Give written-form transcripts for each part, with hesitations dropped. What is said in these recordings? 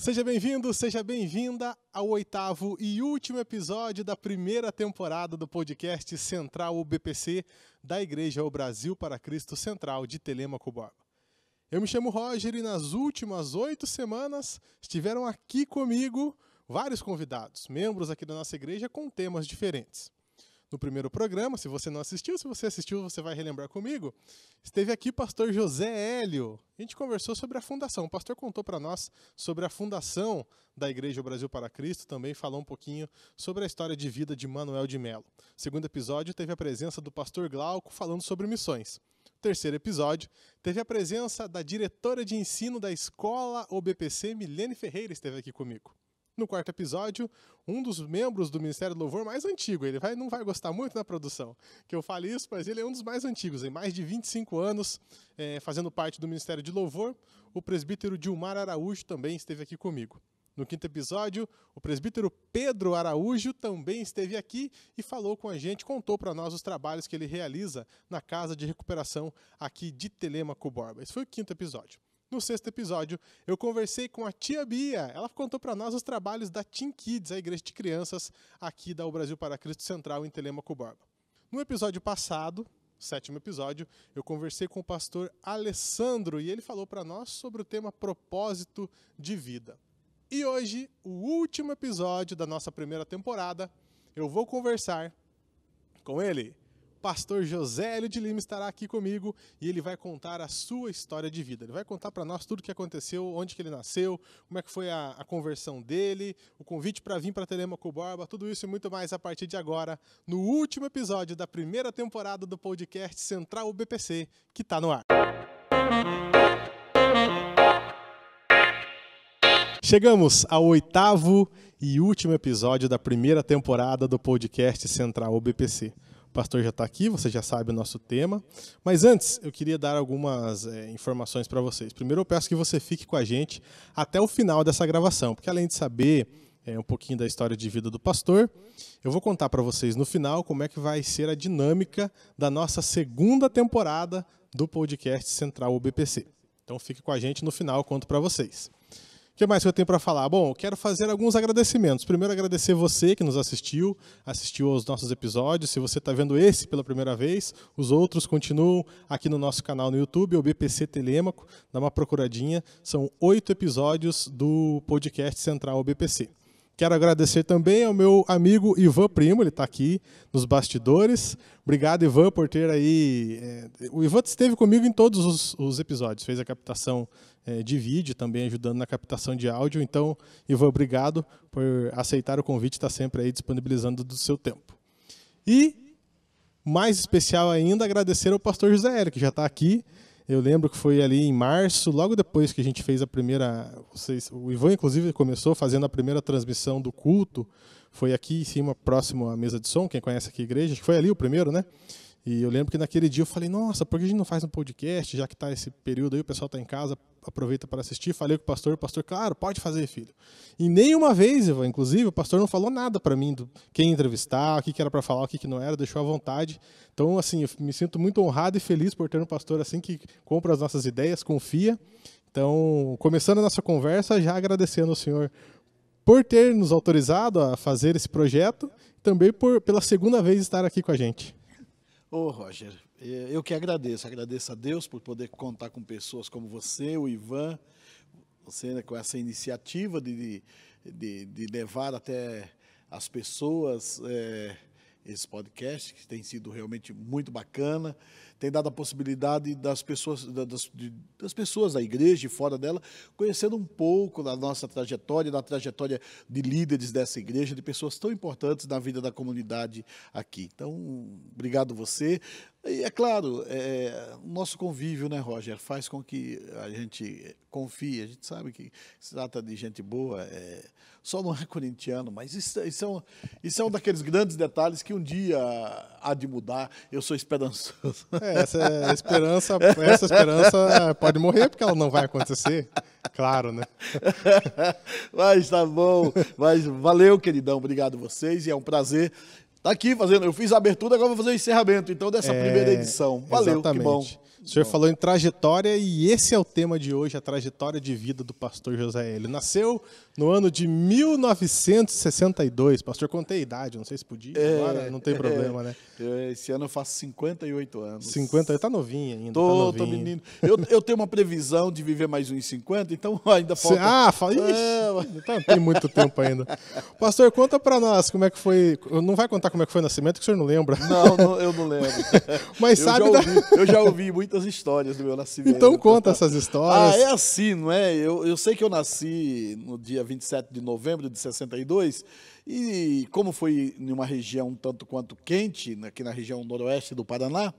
Seja bem-vindo, seja bem-vinda ao 8º e último episódio da primeira temporada do podcast Central UBPC da Igreja O Brasil para Cristo Central de Telêmaco Borba. Eu me chamo Roger e nas últimas 8 semanas estiveram aqui comigo vários convidados, membros aqui da nossa igreja com temas diferentes. No primeiro programa, se você não assistiu, se você assistiu, você vai relembrar comigo, esteve aqui o pastor José Hélio. A gente conversou sobre a fundação. O pastor contou para nós sobre a fundação da Igreja O Brasil para Cristo, também falou um pouquinho sobre a história de vida de Manuel de Melo. No segundo episódio, teve a presença do pastor Glauco falando sobre missões. No terceiro episódio, teve a presença da diretora de ensino da Escola OBPC, Milene Ferreira, esteve aqui comigo. No quarto episódio, um dos membros do Ministério do Louvor mais antigo, ele não vai gostar muito na produção que eu fale isso, mas ele é um dos mais antigos, em mais de 25 anos, fazendo parte do Ministério de Louvor. O presbítero Dilmar Araújo também esteve aqui comigo. No quinto episódio, o presbítero Pedro Araújo também esteve aqui e falou com a gente, contou para nós os trabalhos que ele realiza na Casa de Recuperação aqui de Telêmaco Borba. Esse foi o quinto episódio. No sexto episódio, eu conversei com a tia Bia. Ela contou para nós os trabalhos da Teen Kids, a igreja de crianças aqui da O Brasil para Cristo Central em Telêmaco Borba. No episódio passado, sétimo episódio, eu conversei com o pastor Alessandro e ele falou para nós sobre o tema propósito de vida. E hoje, o último episódio da nossa primeira temporada, eu vou conversar com ele. Pastor José Hélio de Lima estará aqui comigo e ele vai contar a sua história de vida. Ele vai contar para nós tudo o que aconteceu, onde que ele nasceu, como é que foi a conversão dele, o convite para vir para Telêmaco Borba, tudo isso e muito mais a partir de agora, no último episódio da primeira temporada do podcast Central UBPC, que está no ar. Chegamos ao 8º e último episódio da primeira temporada do podcast Central UBPC. O pastor já está aqui, você já sabe o nosso tema. Mas antes, eu queria dar algumas informações para vocês. Primeiro, eu peço que você fique com a gente até o final dessa gravação, porque além de saber um pouquinho da história de vida do pastor, eu vou contar para vocês no final como é que vai ser a dinâmica da nossa segunda temporada do podcast Central UBPC. Então fique com a gente, no final eu conto para vocês. O que mais que eu tenho para falar? Bom, eu quero fazer alguns agradecimentos. Primeiro, agradecer você que nos assistiu aos nossos episódios. Se você está vendo esse pela primeira vez, os outros continuam aqui no nosso canal no YouTube, o BPC Telêmaco. Dá uma procuradinha. São 8 episódios do podcast Central BPC. Quero agradecer também ao meu amigo Ivan Primo, ele está aqui nos bastidores. Obrigado, Ivan, por ter aí... O Ivan esteve comigo em todos os episódios, fez a captação de vídeo, também ajudando na captação de áudio. Então, Ivan, obrigado por aceitar o convite, está sempre aí disponibilizando do seu tempo. E, mais especial ainda, agradecer ao pastor José Hélio, que já está aqui. Eu lembro que foi ali em março, logo depois que a gente fez a primeira... O Ivan, inclusive, começou fazendo a primeira transmissão do culto. Foi aqui em cima, próximo à mesa de som, quem conhece aqui a igreja. Acho que foi ali o primeiro, né? E eu lembro que naquele dia eu falei, nossa, por que a gente não faz um podcast, já que está esse período aí, o pessoal está em casa, aproveita para assistir. Falei com o pastor, claro, pode fazer, filho. E nenhuma vez, Ivan, inclusive, o pastor não falou nada para mim, quem entrevistar, o que era para falar, o que não era, deixou à vontade. Então, assim, eu me sinto muito honrado e feliz por ter um pastor assim que compra as nossas ideias, confia. Então, começando a nossa conversa, já agradecendo ao senhor por ter nos autorizado a fazer esse projeto, e também pela segunda vez estar aqui com a gente. Ô, Roger, eu que agradeço a Deus por poder contar com pessoas como você, o Ivan, você, né, com essa iniciativa de levar até as pessoas esse podcast, que tem sido realmente muito bacana, tem dado a possibilidade das pessoas da igreja e fora dela, conhecendo um pouco da nossa trajetória, da trajetória de líderes dessa igreja, de pessoas tão importantes na vida da comunidade aqui. Então, obrigado você. E é claro, o nosso convívio, né, Roger, faz com que a gente confie, a gente sabe que se trata de gente boa, só não é corintiano, mas isso é um daqueles grandes detalhes que um dia há de mudar. Eu sou esperançoso. Essa esperança pode morrer, porque ela não vai acontecer, claro, né? Mas tá bom, mas valeu, queridão, obrigado a vocês, e é um prazer estar aqui fazendo. Eu fiz a abertura, agora vou fazer o encerramento, então, dessa primeira edição. Valeu, exatamente. que bom. O senhor falou em trajetória e esse é o tema de hoje, a trajetória de vida do pastor José Hélio. Nasceu no ano de 1962. Pastor, contei a idade, não sei se podia, agora não tem problema, né? Esse ano eu faço 58 anos. 50, tá novinho ainda. Tô tá novinho. menino. Eu tenho uma previsão de viver mais uns 50, então ainda falta... Então tem muito tempo ainda. Pastor, conta pra nós como é que foi... Não vai contar como é que foi o nascimento, que o senhor não lembra. Não, eu não lembro. Mas eu já ouvi muitas histórias do meu nascimento. Então conta essas histórias. É assim, não é? Eu sei que eu nasci no dia 27 de novembro de 62 e como foi em uma região um tanto quanto quente, aqui na região noroeste do Paraná,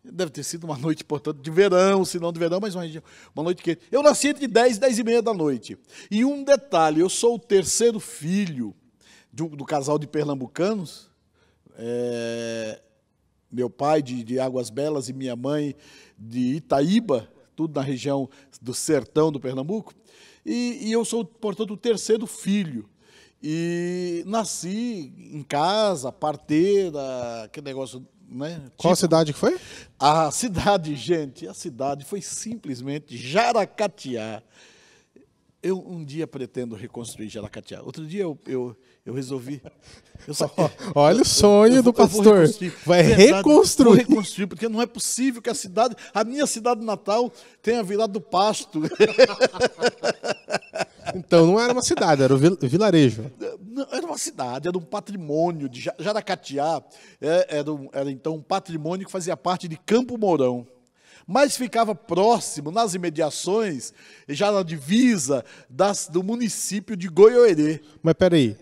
deve ter sido uma noite, portanto, de verão, se não de verão, mas uma noite quente. Eu nasci entre 10 e 10 e meia da noite. E um detalhe, eu sou o terceiro filho do casal de pernambucanos, meu pai de Águas Belas e minha mãe de Itaíba, tudo na região do sertão do Pernambuco, e eu sou, portanto, o terceiro filho. E nasci em casa, parteira, aquele negócio, né? Qual cidade que foi? A cidade, gente, a cidade foi simplesmente Jaracatiá. Eu um dia pretendo reconstruir Jaracatiá. Outro dia eu resolvi... Olha o sonho do pastor. Vai reconstruir. Vou reconstruir, porque não é possível que a minha cidade natal tenha virado pasto. Então não era uma cidade, era um vilarejo. Não, era uma cidade, era um patrimônio de Jaracatiá. Era então um patrimônio que fazia parte de Campo Mourão. Mas ficava próximo, nas imediações, já na divisa do município de Goiôerê. Mas peraí,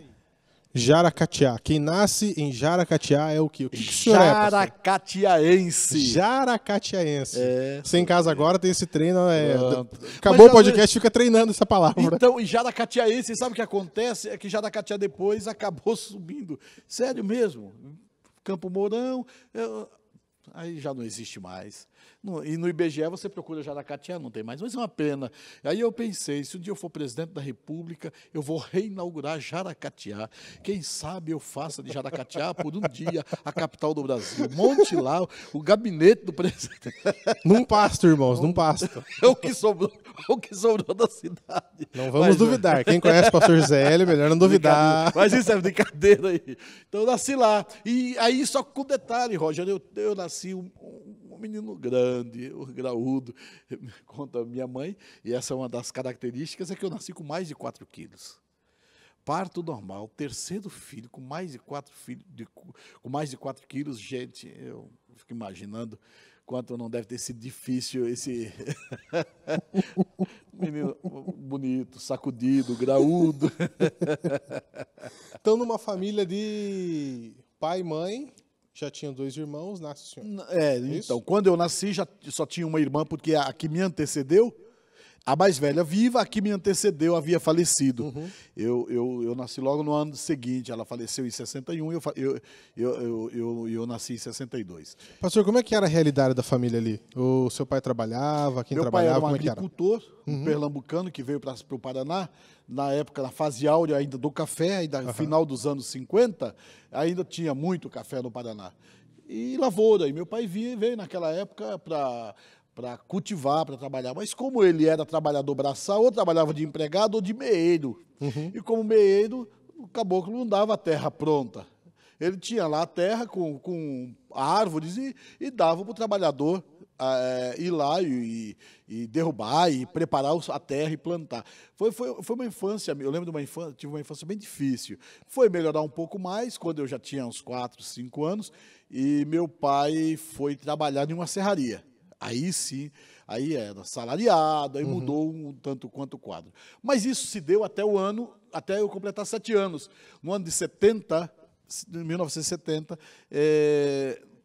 Jaracatiá. Quem nasce em Jaracatiá é o quê? O que o senhor é, pastor? Jaracatiaense. Jaracatiaense. Você em casa agora tem esse treino. Acabou Mas o podcast, fica treinando essa palavra. Então, em Jaracatiaense, sabe o que acontece? É que Jaracatiá depois acabou subindo. Sério mesmo. Campo Mourão, aí já não existe mais. E no IBGE você procura Jaracatiá, não tem mais, mas é uma pena. Aí eu pensei, se um dia eu for presidente da República, eu vou reinaugurar Jaracatiá. Quem sabe eu faça de Jaracatiá por um dia a capital do Brasil. Monte lá o gabinete do presidente. Num pasto, irmãos, num pasto. É o que sobrou da cidade. Não vamos duvidar. Quem conhece o pastor José Hélio, melhor não duvidar. Mas isso é brincadeira aí. Então eu nasci lá. E aí, só com detalhe, Roger, eu nasci um menino grande, graúdo, conta minha mãe, e essa é uma das características, é que eu nasci com mais de 4 quilos. Parto normal, terceiro filho, com mais de 4 quilos, gente, eu fico imaginando quanto não deve ter sido difícil esse menino bonito, sacudido, graúdo. Então, numa família de pai e mãe, já tinha 2 irmãos, nasce o senhor. Então, quando eu nasci, só tinha uma irmã, porque a que me antecedeu, a mais velha viva, a que me antecedeu havia falecido. Uhum. Eu nasci logo no ano seguinte, ela faleceu em 61 e eu nasci em 62. Pastor, como é que era a realidade da família ali? O seu pai trabalhava, quem Meu pai trabalhava, era um como é que era? agricultor, um pernambucano que veio para o Paraná, na época, na fase áurea ainda do café, ainda no final dos anos 50, ainda tinha muito café no Paraná. E lavoura, e meu pai veio naquela época para cultivar, para trabalhar. Mas como ele era trabalhador braçal, ou trabalhava de empregado ou de meeiro. E como meeiro, o caboclo não dava a terra pronta. Ele tinha lá a terra com árvores e dava para o trabalhador ir lá e derrubar e preparar a terra e plantar. Foi uma infância, eu lembro de uma infância, tive uma infância bem difícil. Foi melhorar um pouco mais quando eu já tinha uns 4, 5 anos e meu pai foi trabalhar em uma serraria. Aí sim, aí era salariado, aí mudou um tanto quanto o quadro. Mas isso se deu até eu completar 7 anos. No ano de 1970,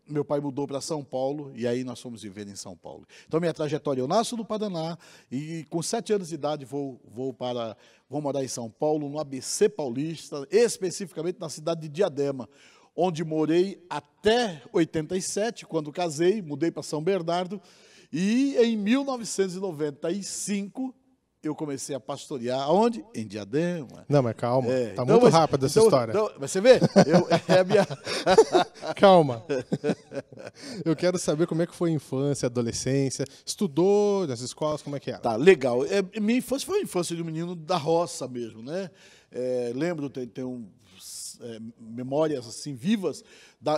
meu pai mudou para São Paulo e aí nós fomos viver em São Paulo. Então, minha trajetória, eu nasço no Paraná e com 7 anos de idade vou morar em São Paulo, no ABC Paulista, especificamente na cidade de Diadema, onde morei até 87, quando casei, mudei para São Bernardo, e em 1995 eu comecei a pastorear. Aonde? Em Diadema. Não, mas calma. Tá Então, muito rápido essa história. Mas você vê? É a minha... Calma. Eu quero saber como é que foi a infância, a adolescência. Estudou nas escolas, como é que era? Tá, legal. Minha infância foi a infância de um menino da roça mesmo, né? Lembro, tenho memórias assim vivas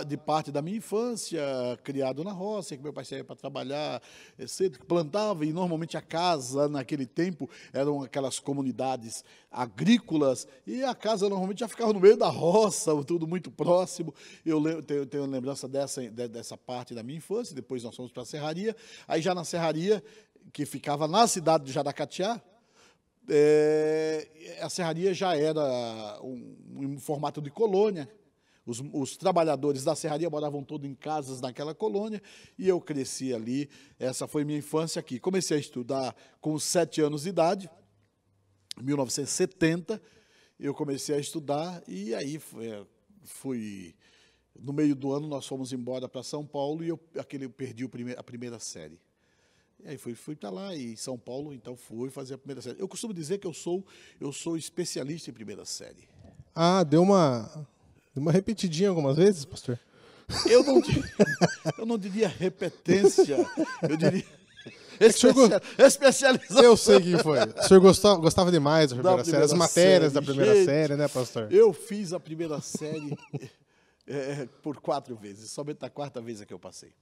de parte da minha infância, criado na roça, que meu pai saía para trabalhar cedo, plantava, e normalmente a casa naquele tempo eram aquelas comunidades agrícolas, e a casa normalmente já ficava no meio da roça, tudo muito próximo. Eu tenho lembrança dessa parte da minha infância. Depois nós fomos para a serraria, aí já na serraria, que ficava na cidade de Jaracatiá, a serraria já era um formato de colônia. Os trabalhadores da serraria moravam todos em casas naquela colônia, e eu cresci ali. Essa foi minha infância aqui. Comecei a estudar com 7 anos de idade, em 1970, eu comecei a estudar, e aí fui no meio do ano nós fomos embora para São Paulo, e eu perdi a primeira série. E aí fui para lá, e em São Paulo, então fui fazer a primeira série. Eu costumo dizer que eu sou especialista em primeira série. Ah, deu uma repetidinha algumas vezes, pastor? Eu não diria repetência, eu diria especialização. Eu sei quem foi. O senhor gostava demais da primeira série, as matérias da primeira série, né, pastor? Eu fiz a primeira série por 4 vezes, somente a 4ª vez é que eu passei.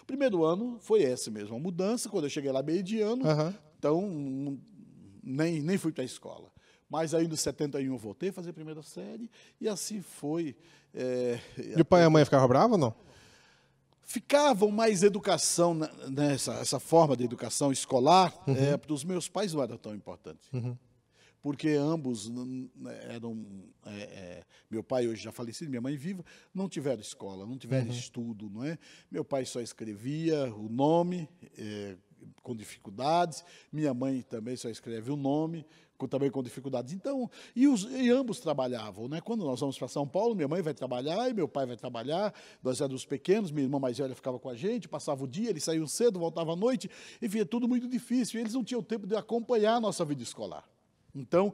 O primeiro ano foi esse mesmo, a mudança. Quando eu cheguei lá meio de ano, então nem fui para a escola. Mas aí, em 71, eu voltei a fazer a primeira série, e assim foi. E o pai e a mãe ficavam bravos ou não? Ficavam, mais educação, essa forma de educação escolar, para os meus pais não era tão importante. Porque ambos eram... meu pai hoje já falecido, minha mãe viva, não tiveram escola, não tiveram estudo, não é? Meu pai só escrevia o nome, com dificuldades. Minha mãe também só escreve o nome, também com dificuldades. Então, e ambos trabalhavam, né? Quando nós vamos para São Paulo, minha mãe vai trabalhar e meu pai vai trabalhar. Nós éramos pequenos, minha irmã mais velha ficava com a gente, passava o dia, eles saíam cedo, voltavam à noite, enfim, é tudo muito difícil. E eles não tinham tempo de acompanhar a nossa vida escolar. Então,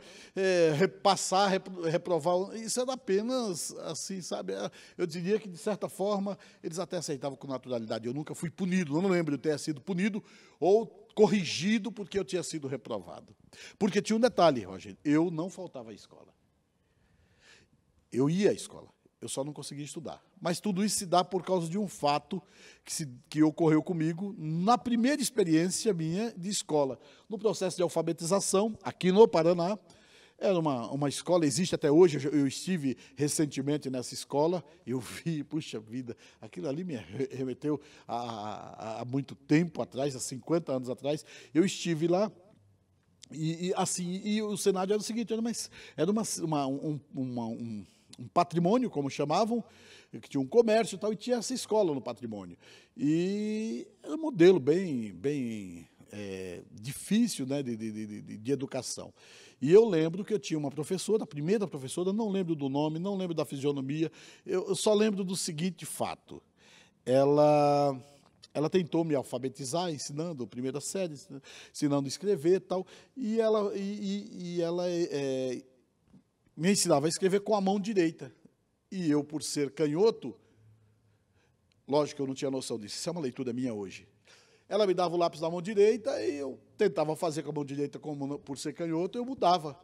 reprovar, isso era apenas assim, sabe? Eu diria que, de certa forma, eles até aceitavam com naturalidade. Eu nunca fui punido, não lembro de ter sido punido ou corrigido porque eu tinha sido reprovado. Porque tinha um detalhe, Roger, eu não faltava à escola. Eu ia à escola, eu só não conseguia estudar. Mas tudo isso se dá por causa de um fato que ocorreu comigo na primeira experiência minha de escola. No processo de alfabetização, aqui no Paraná, era uma escola, existe até hoje. Eu estive recentemente nessa escola, eu vi, puxa vida, aquilo ali me remeteu a muito tempo atrás, há 50 anos atrás. Eu estive lá, e o cenário era o seguinte, era um patrimônio, como chamavam, que tinha um comércio e tal, e tinha essa escola no patrimônio. E era um modelo bem difícil, né, de educação. E eu lembro que eu tinha uma professora, a primeira professora, não lembro do nome, não lembro da fisionomia, eu só lembro do seguinte fato. Ela tentou me alfabetizar, ensinando primeira série, ensinando a escrever e tal, e ela me ensinava a escrever com a mão direita. E eu, por ser canhoto, lógico que eu não tinha noção disso, isso é uma leitura minha hoje. Ela me dava o lápis na mão direita e eu tentava fazer com a mão direita, por ser canhoto, eu mudava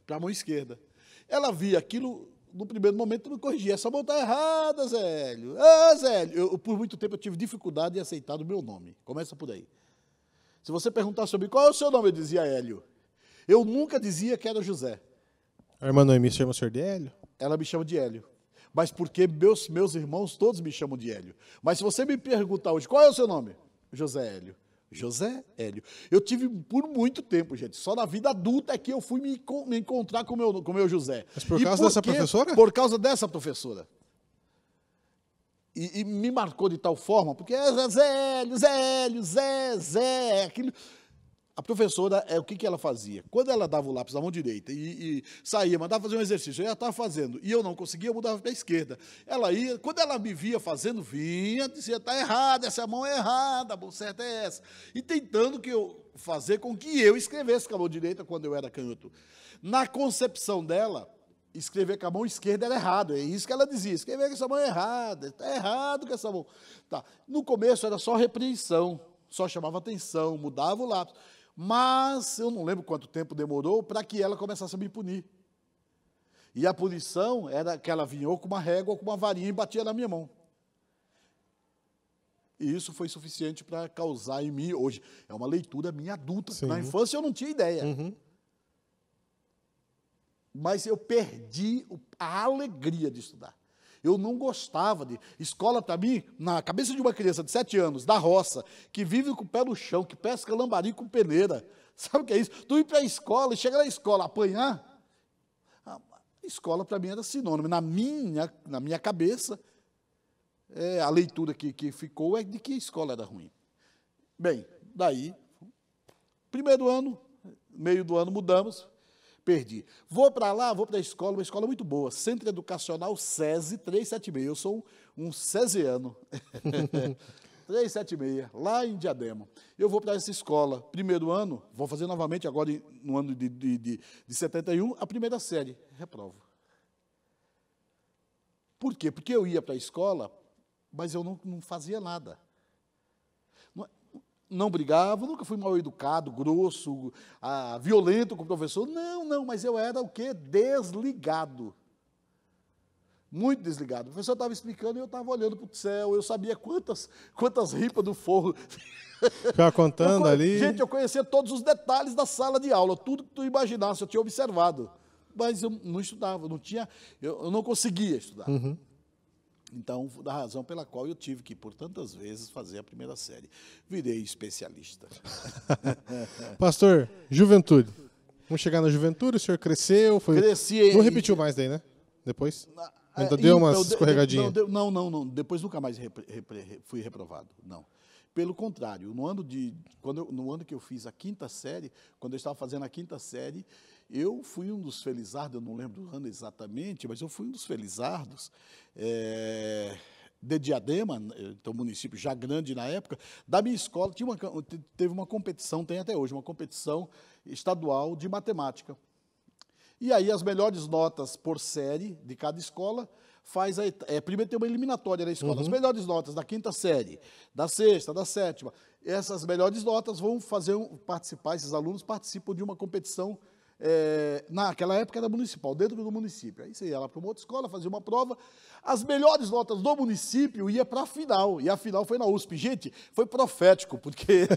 para a mão esquerda. Ela via aquilo, no primeiro momento, me corrigia. Essa mão está errada, Zélio. Ah, Zélio. Por muito tempo eu tive dificuldade em aceitar o meu nome. Começa por aí. Se você perguntar sobre qual é o seu nome, eu dizia Hélio. Eu nunca dizia que era José. A irmã Noemi chama o senhor de Hélio? Ela me chama de Hélio. Mas porque meus irmãos todos me chamam de Hélio. Mas se você me perguntar hoje, qual é o seu nome? José Hélio. José Hélio. Eu tive por muito tempo, gente. Só na vida adulta é que eu fui me encontrar com o meu José. Mas por causa dessa professora? Por causa dessa professora. E me marcou de tal forma, porque é Zé Hélio, Zé, aquilo... A professora, o que ela fazia? Quando ela dava o lápis na mão direita e saía, mandava fazer um exercício, eu já estava fazendo, e eu não conseguia, eu mudava para a esquerda. Ela ia, quando ela me via fazendo, vinha, dizia, está errado, essa mão é errada, a mão certa é essa. E tentando fazer com que eu escrevesse com a mão direita quando eu era canhoto. Na concepção dela, escrever com a mão esquerda era errado, é isso que ela dizia, escrever com essa mão é errada, está errado com essa mão. Tá. No começo era só repreensão, só chamava atenção, mudava o lápis, mas eu não lembro quanto tempo demorou para que ela começasse a me punir. E a punição era que ela vinha ou com uma régua ou com uma varinha e batia na minha mão. E isso foi suficiente para causar em mim, hoje, é uma leitura minha adulta, Sim. Na infância eu não tinha ideia. Mas eu perdi a alegria de estudar. Eu não gostava de... Escola, para mim, na cabeça de uma criança de 7 anos, da roça, que vive com o pé no chão, que pesca lambari com peneira. Sabe o que é isso? Tu ir para a escola e chegar na escola, apanhar. A escola, para mim, era sinônimo. Na minha cabeça, a leitura que ficou é de que a escola era ruim. Bem, daí, primeiro ano, meio do ano, mudamos. Perdi. Vou para lá, vou para a escola, uma escola muito boa, Centro Educacional SESI 376. Eu sou um cesiano. 376, lá em Diadema. Eu vou para essa escola, primeiro ano, vou fazer novamente agora no ano de 71, a primeira série, reprovo. Por quê? Porque eu ia para a escola, mas eu não fazia nada. Não brigava, nunca fui mal educado, grosso, violento com o professor. Não, mas eu era o quê? Desligado. Muito desligado. O professor estava explicando e eu estava olhando para o céu, eu sabia quantas ripas do forro. Ficava contando ali. Gente, eu conhecia todos os detalhes da sala de aula, tudo que tu imaginasse, eu tinha observado. Mas eu não estudava, eu não conseguia estudar. Então, da razão pela qual eu tive que, por tantas vezes, fazer a primeira série. Virei especialista. Pastor, juventude. Vamos chegar na juventude, o senhor cresceu, Cresci. Não repetiu mais daí, né? Depois? Ainda deu umas escorregadinhas. Não. Depois nunca mais fui reprovado. Não. Pelo contrário, no ano que eu fiz a quinta série, quando eu estava fazendo a quinta série, eu fui um dos felizardos, eu não lembro o ano exatamente, mas eu fui um dos felizardos de Diadema, então município já grande na época, da minha escola, teve uma competição, tem até hoje, uma competição estadual de matemática. E aí as melhores notas por série de cada escola primeiro tem uma eliminatória na escola, as melhores notas da quinta série, da sexta, da sétima, essas melhores notas vão participar, esses alunos participam de uma competição. Naquela época era municipal, dentro do município. Aí você ia lá para uma outra escola, fazia uma prova. As melhores notas do município ia para a final, e a final foi na USP. Gente, foi profético, porque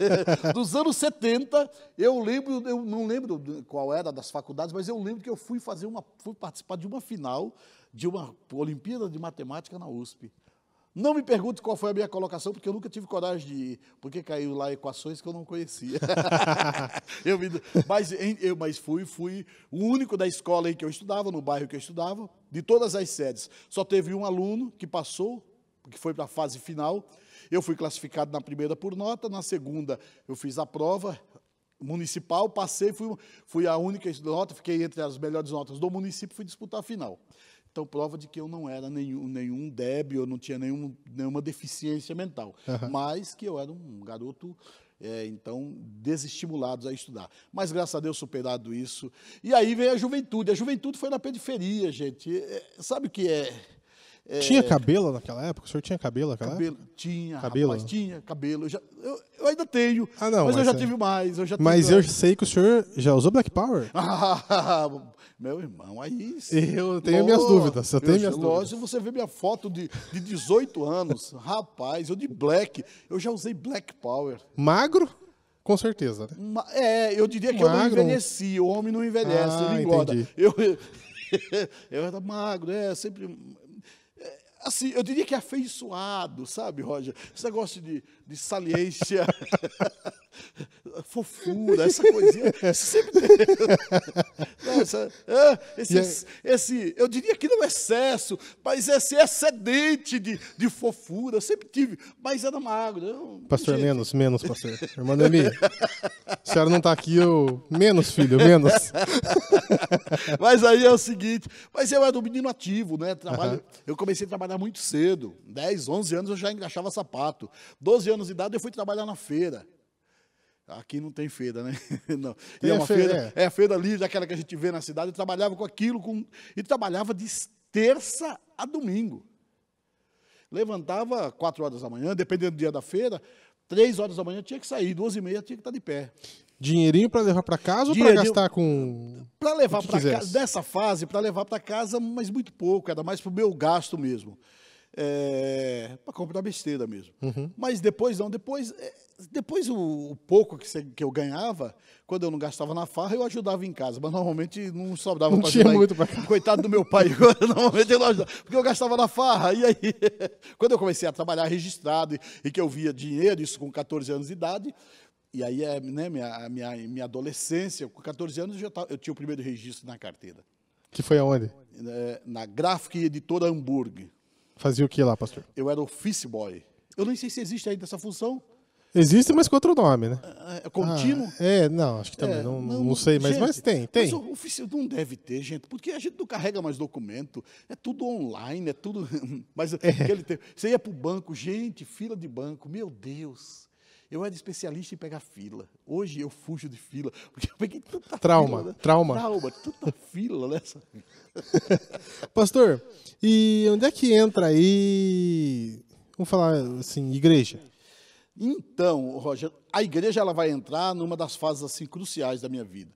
dos anos 70, eu não lembro qual era das faculdades, mas eu lembro que eu fui participar de uma final de uma Olimpíada de Matemática na USP. Não me pergunte qual foi a minha colocação, porque eu nunca tive coragem de ir, porque caiu lá equações que eu não conhecia. Mas fui o único da escola em que eu estudava, no bairro que eu estudava, de todas as sedes. Só teve um aluno que passou, que foi para a fase final. Eu fui classificado na primeira por nota, na segunda eu fiz a prova municipal, passei, fui a única nota, fiquei entre as melhores notas do município e fui disputar a final. Então, prova de que eu não era nenhum débil, eu não tinha nenhuma deficiência mental, mas que eu era um garoto, então, desestimulado a estudar. Mas, graças a Deus, superado isso. E aí veio a juventude. A juventude foi na periferia, gente. Sabe o que é? Tinha cabelo naquela época? O senhor tinha cabelo naquela época? Tinha, cabelo? Rapaz, tinha cabelo. Eu ainda tenho, não, mas eu já tive mais. Mas eu sei que o senhor já usou Black Power. Meu irmão, aí... Eu tenho minhas dúvidas. Lógico, você vê minha foto de 18 anos, rapaz, eu de black, eu já usei Black Power. Magro? Com certeza, né? Eu diria que magro. Eu não envelheci, o homem não envelhece, ele engorda. Eu era magro, sempre... Assim, eu diria que é afeiçoado, sabe, Roger? Esse negócio de saliência. fofura, essa coisinha, isso sempre teve. Nossa, eu diria que não é excesso, mas esse excedente de fofura, eu sempre tive, mas era magro. Pastor, menos, pastor. Irmã Noemi, a senhora não está aqui, menos, filho, menos. Mas aí é o seguinte, mas eu era um menino ativo, né? Eu comecei a trabalhar muito cedo, 10, 11 anos eu já engraxava sapato, 12 anos de idade eu fui trabalhar na feira. Aqui não tem feira, né? Não. E é uma feira, é a feira livre, aquela que a gente vê na cidade. Eu trabalhava com aquilo, e trabalhava de terça a domingo. Levantava 4 horas da manhã, dependendo do dia da feira, 3 horas da manhã tinha que sair, 2h30 tinha que estar de pé. Dinheirinho para levar para casa ou para gastar com... Para levar para casa, nessa fase, para levar para casa, mas muito pouco, era mais para o meu gasto mesmo. Para comprar besteira mesmo. Mas depois não, depois o pouco que eu ganhava, quando eu não gastava na farra, eu ajudava em casa, mas normalmente não sobrava para ajudar. Muito para cá. Coitado do meu pai, normalmente eu não ajudava, porque eu gastava na farra. E aí, quando eu comecei a trabalhar registrado e que eu via dinheiro, isso com 14 anos de idade, e aí né, minha adolescência, com 14 anos eu tinha o primeiro registro na carteira. Que foi aonde? Na Gráfica e Editora Hamburg. Fazia o que lá, pastor? Eu era office boy. Eu nem sei se existe ainda essa função. Existe, mas com outro nome, né? É contínuo? Não, acho que também. Não sei, mas tem. Mas o ofício não deve ter, gente, porque a gente não carrega mais documento, é tudo online, é tudo... Mas aquele tempo, você ia para o banco, gente, fila de banco, meu Deus, eu era especialista em pegar fila. Hoje eu fujo de fila, porque eu peguei tanta Trauma, fila. trauma. Tanta fila, né? Pastor, e onde é que entra aí, vamos falar assim, igreja? Então, Roger, a igreja ela vai entrar numa das fases assim cruciais da minha vida.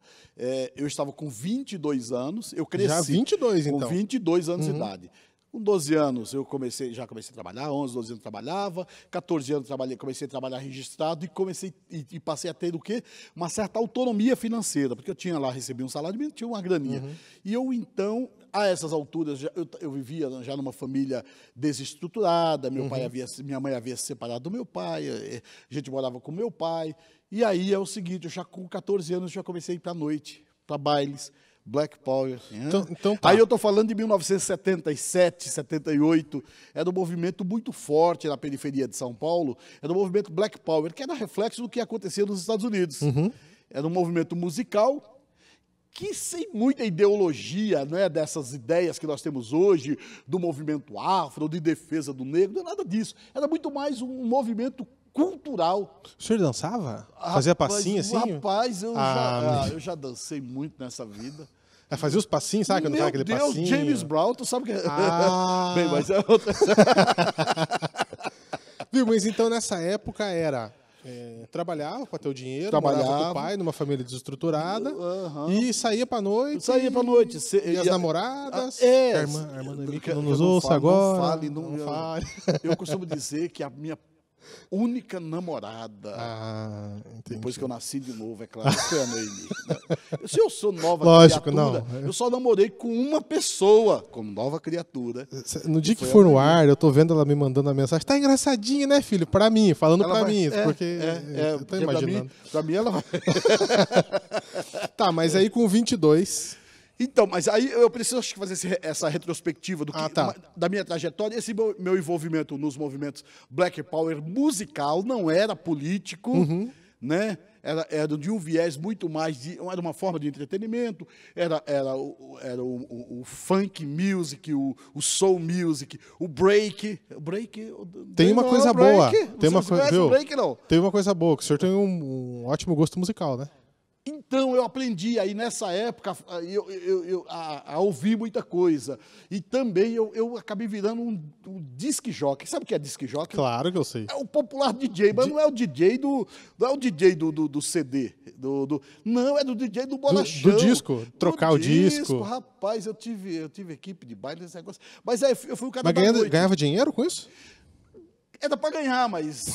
Eu estava com 22 anos, eu cresci. Já 22, então. Com 22 anos de idade. Com 12 anos eu já comecei a trabalhar, 11, 12 anos trabalhava, 14 anos comecei a trabalhar registrado e passei a ter o quê? Uma certa autonomia financeira, porque eu tinha lá, recebia um salário mínimo, tinha uma graninha. E eu, então, a essas alturas, eu vivia já numa família desestruturada, minha mãe havia se separado do meu pai, a gente morava com meu pai, e aí é o seguinte, eu já com 14 anos já comecei a ir para a noite, para bailes, Black Power. Então tá. Aí eu estou falando de 1977, 78, era um movimento muito forte na periferia de São Paulo, era o movimento Black Power, que era reflexo do que acontecia nos Estados Unidos. Era um movimento musical que, sem muita ideologia, né, dessas ideias que nós temos hoje, do movimento afro, de defesa do negro, não é nada disso. Era muito mais um movimento cultural. O senhor dançava? Fazia passinho assim? Rapaz, eu já dancei muito nessa vida. Fazia os passinhos, sabe? Quando faz aquele passinho. Meu Deus, James Brown, tu sabe que... Bem, mas é outra... Viu, mas então nessa época era... trabalhava para ter o dinheiro, morava com o pai, numa família desestruturada, e saía para noite. Saía para noite. E as namoradas. A irmã Noemi que não nos ouça agora. Não fale. Eu costumo dizer que a minha única namorada, depois que eu nasci de novo, é claro, foi a Noemi. Se eu sou nova criatura, eu só namorei com uma pessoa como nova criatura. No dia que for no ar, eu tô vendo ela me mandando a mensagem, tá engraçadinha, né, filho? Pra mim, falando pra mim, porque eu tô imaginando. Pra mim ela vai. Tá, mas aí com 22... Então, mas aí eu preciso acho que fazer essa retrospectiva da minha trajetória. Esse meu envolvimento nos movimentos Black Power musical não era político, né? Era de um viés muito mais era uma forma de entretenimento, era o funk music, o soul music, o break. Tem uma coisa boa. Tem uma coisa, viu? Break, não. Tem uma coisa boa, que o senhor tem um ótimo gosto musical, né? Então, eu aprendi aí nessa época a ouvir muita coisa. E também eu acabei virando um disc jockey. Sabe o que é disc jockey? Claro que eu sei. É o popular DJ, mas não é o DJ do CD. Não, é do DJ do bolachão. Do disco? Trocar o disco. Rapaz, eu tive equipe de baile, esse negócio. Mas eu fui o cara da noite. Ganhava dinheiro com isso? Era para ganhar, mas...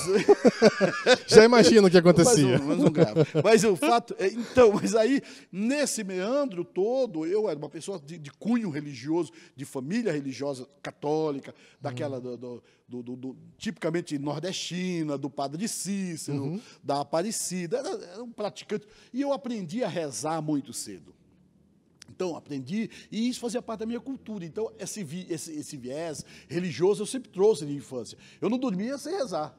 Já imagino o que acontecia. Mas não ganhava. Mas o fato... Então, mas aí, nesse meandro todo, eu era uma pessoa de cunho religioso, de família religiosa católica, daquela tipicamente nordestina, do Padre Cícero, da Aparecida. Era um praticante. E eu aprendi a rezar muito cedo. Então, aprendi, e isso fazia parte da minha cultura. Então, esse viés religioso eu sempre trouxe de infância. Eu não dormia sem rezar,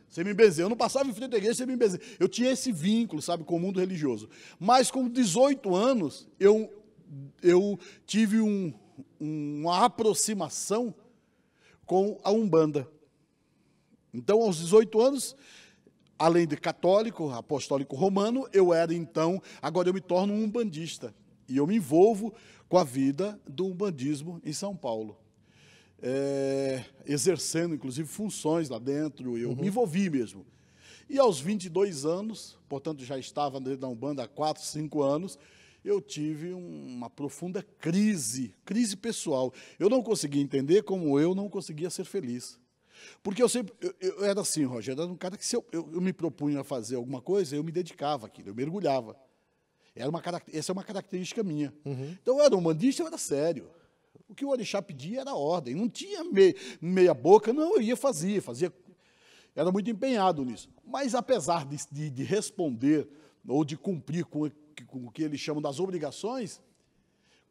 sem me benzer. Eu não passava em frente à igreja sem me benzer. Eu tinha esse vínculo, sabe, com o mundo religioso. Mas, com 18 anos, eu tive uma aproximação com a Umbanda. Então, aos 18 anos... Além de católico, apostólico romano, agora eu me torno um umbandista. E eu me envolvo com a vida do umbandismo em São Paulo. Exercendo, inclusive, funções lá dentro, eu me envolvi mesmo. E aos 22 anos, portanto, já estava dentro da Umbanda há 4, 5 anos, eu tive uma profunda crise pessoal. Eu não conseguia entender como eu não conseguia ser feliz. Porque eu era assim, Rogério, era um cara que se eu me propunha a fazer alguma coisa, eu me dedicava àquilo, eu mergulhava. Essa é uma característica minha. Então, eu era umbandista, eu era sério. O que o orixá pedia era ordem, não tinha meia boca, não, eu ia fazia. Era muito empenhado nisso. Mas, apesar de responder ou de cumprir com o que eles chamam das obrigações,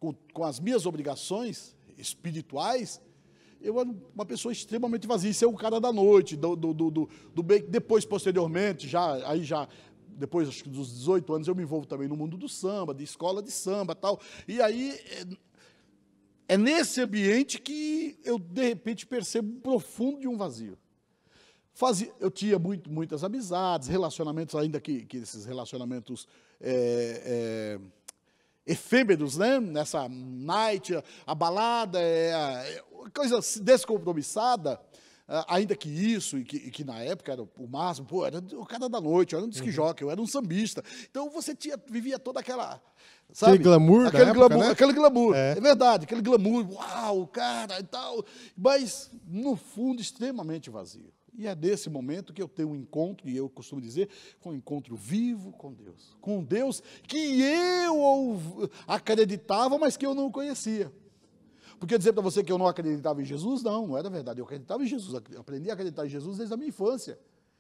com as minhas obrigações espirituais, eu era uma pessoa extremamente vazia. Isso é o cara da noite, depois, posteriormente, depois acho que dos 18 anos, eu me envolvo também no mundo do samba, de escola de samba e tal. E aí, é nesse ambiente que eu, de repente, percebo um profundo de um vazio. Eu tinha muitas amizades, relacionamentos, ainda que esses relacionamentos efêmeros, né? Nessa night, a balada, coisa descompromissada, ainda que isso, e que na época era o máximo, era o cara da noite, eu era um disc-jockey, eu era um sambista. Então você vivia toda aquela... Sabe? Aquele glamour da época, né? Aquele glamour, é verdade, aquele glamour, uau, cara e tal, mas no fundo extremamente vazio. E é nesse momento que eu tenho um encontro, e eu costumo dizer, um encontro vivo com Deus que eu acreditava, mas que eu não conhecia. Porque dizer para você que eu não acreditava em Jesus, não era verdade. Eu acreditava em Jesus, aprendi a acreditar em Jesus desde a minha infância.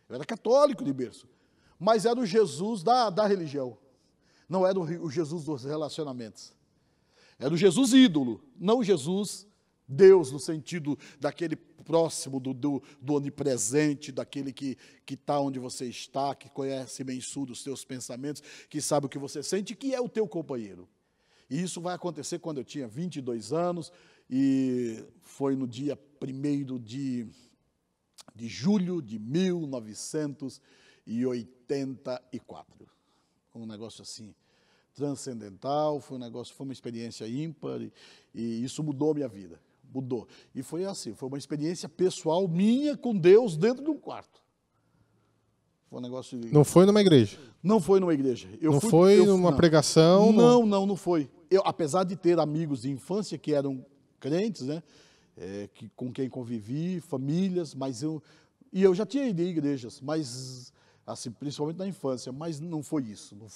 Eu era católico de berço, mas era o Jesus da religião. Não era o Jesus dos relacionamentos. Era o Jesus ídolo, não o Jesus Deus, no sentido daquele próximo, do onipresente, daquele que está onde você está, que conhece bem os teus pensamentos, que sabe o que você sente, que é o teu companheiro. E isso vai acontecer quando eu tinha 22 anos, e foi no dia 1º de julho de 1984. Um negócio assim, transcendental, foi uma experiência ímpar, e isso mudou a minha vida. Mudou. E foi assim, foi uma experiência pessoal minha com Deus dentro de um quarto. Foi um negócio... Não foi numa igreja? Não foi numa igreja. Não foi numa pregação? Não foi. Apesar de ter amigos de infância que eram crentes, né, com quem convivi, famílias, e eu já tinha ido em igrejas, mas assim, principalmente na infância, mas não foi isso, não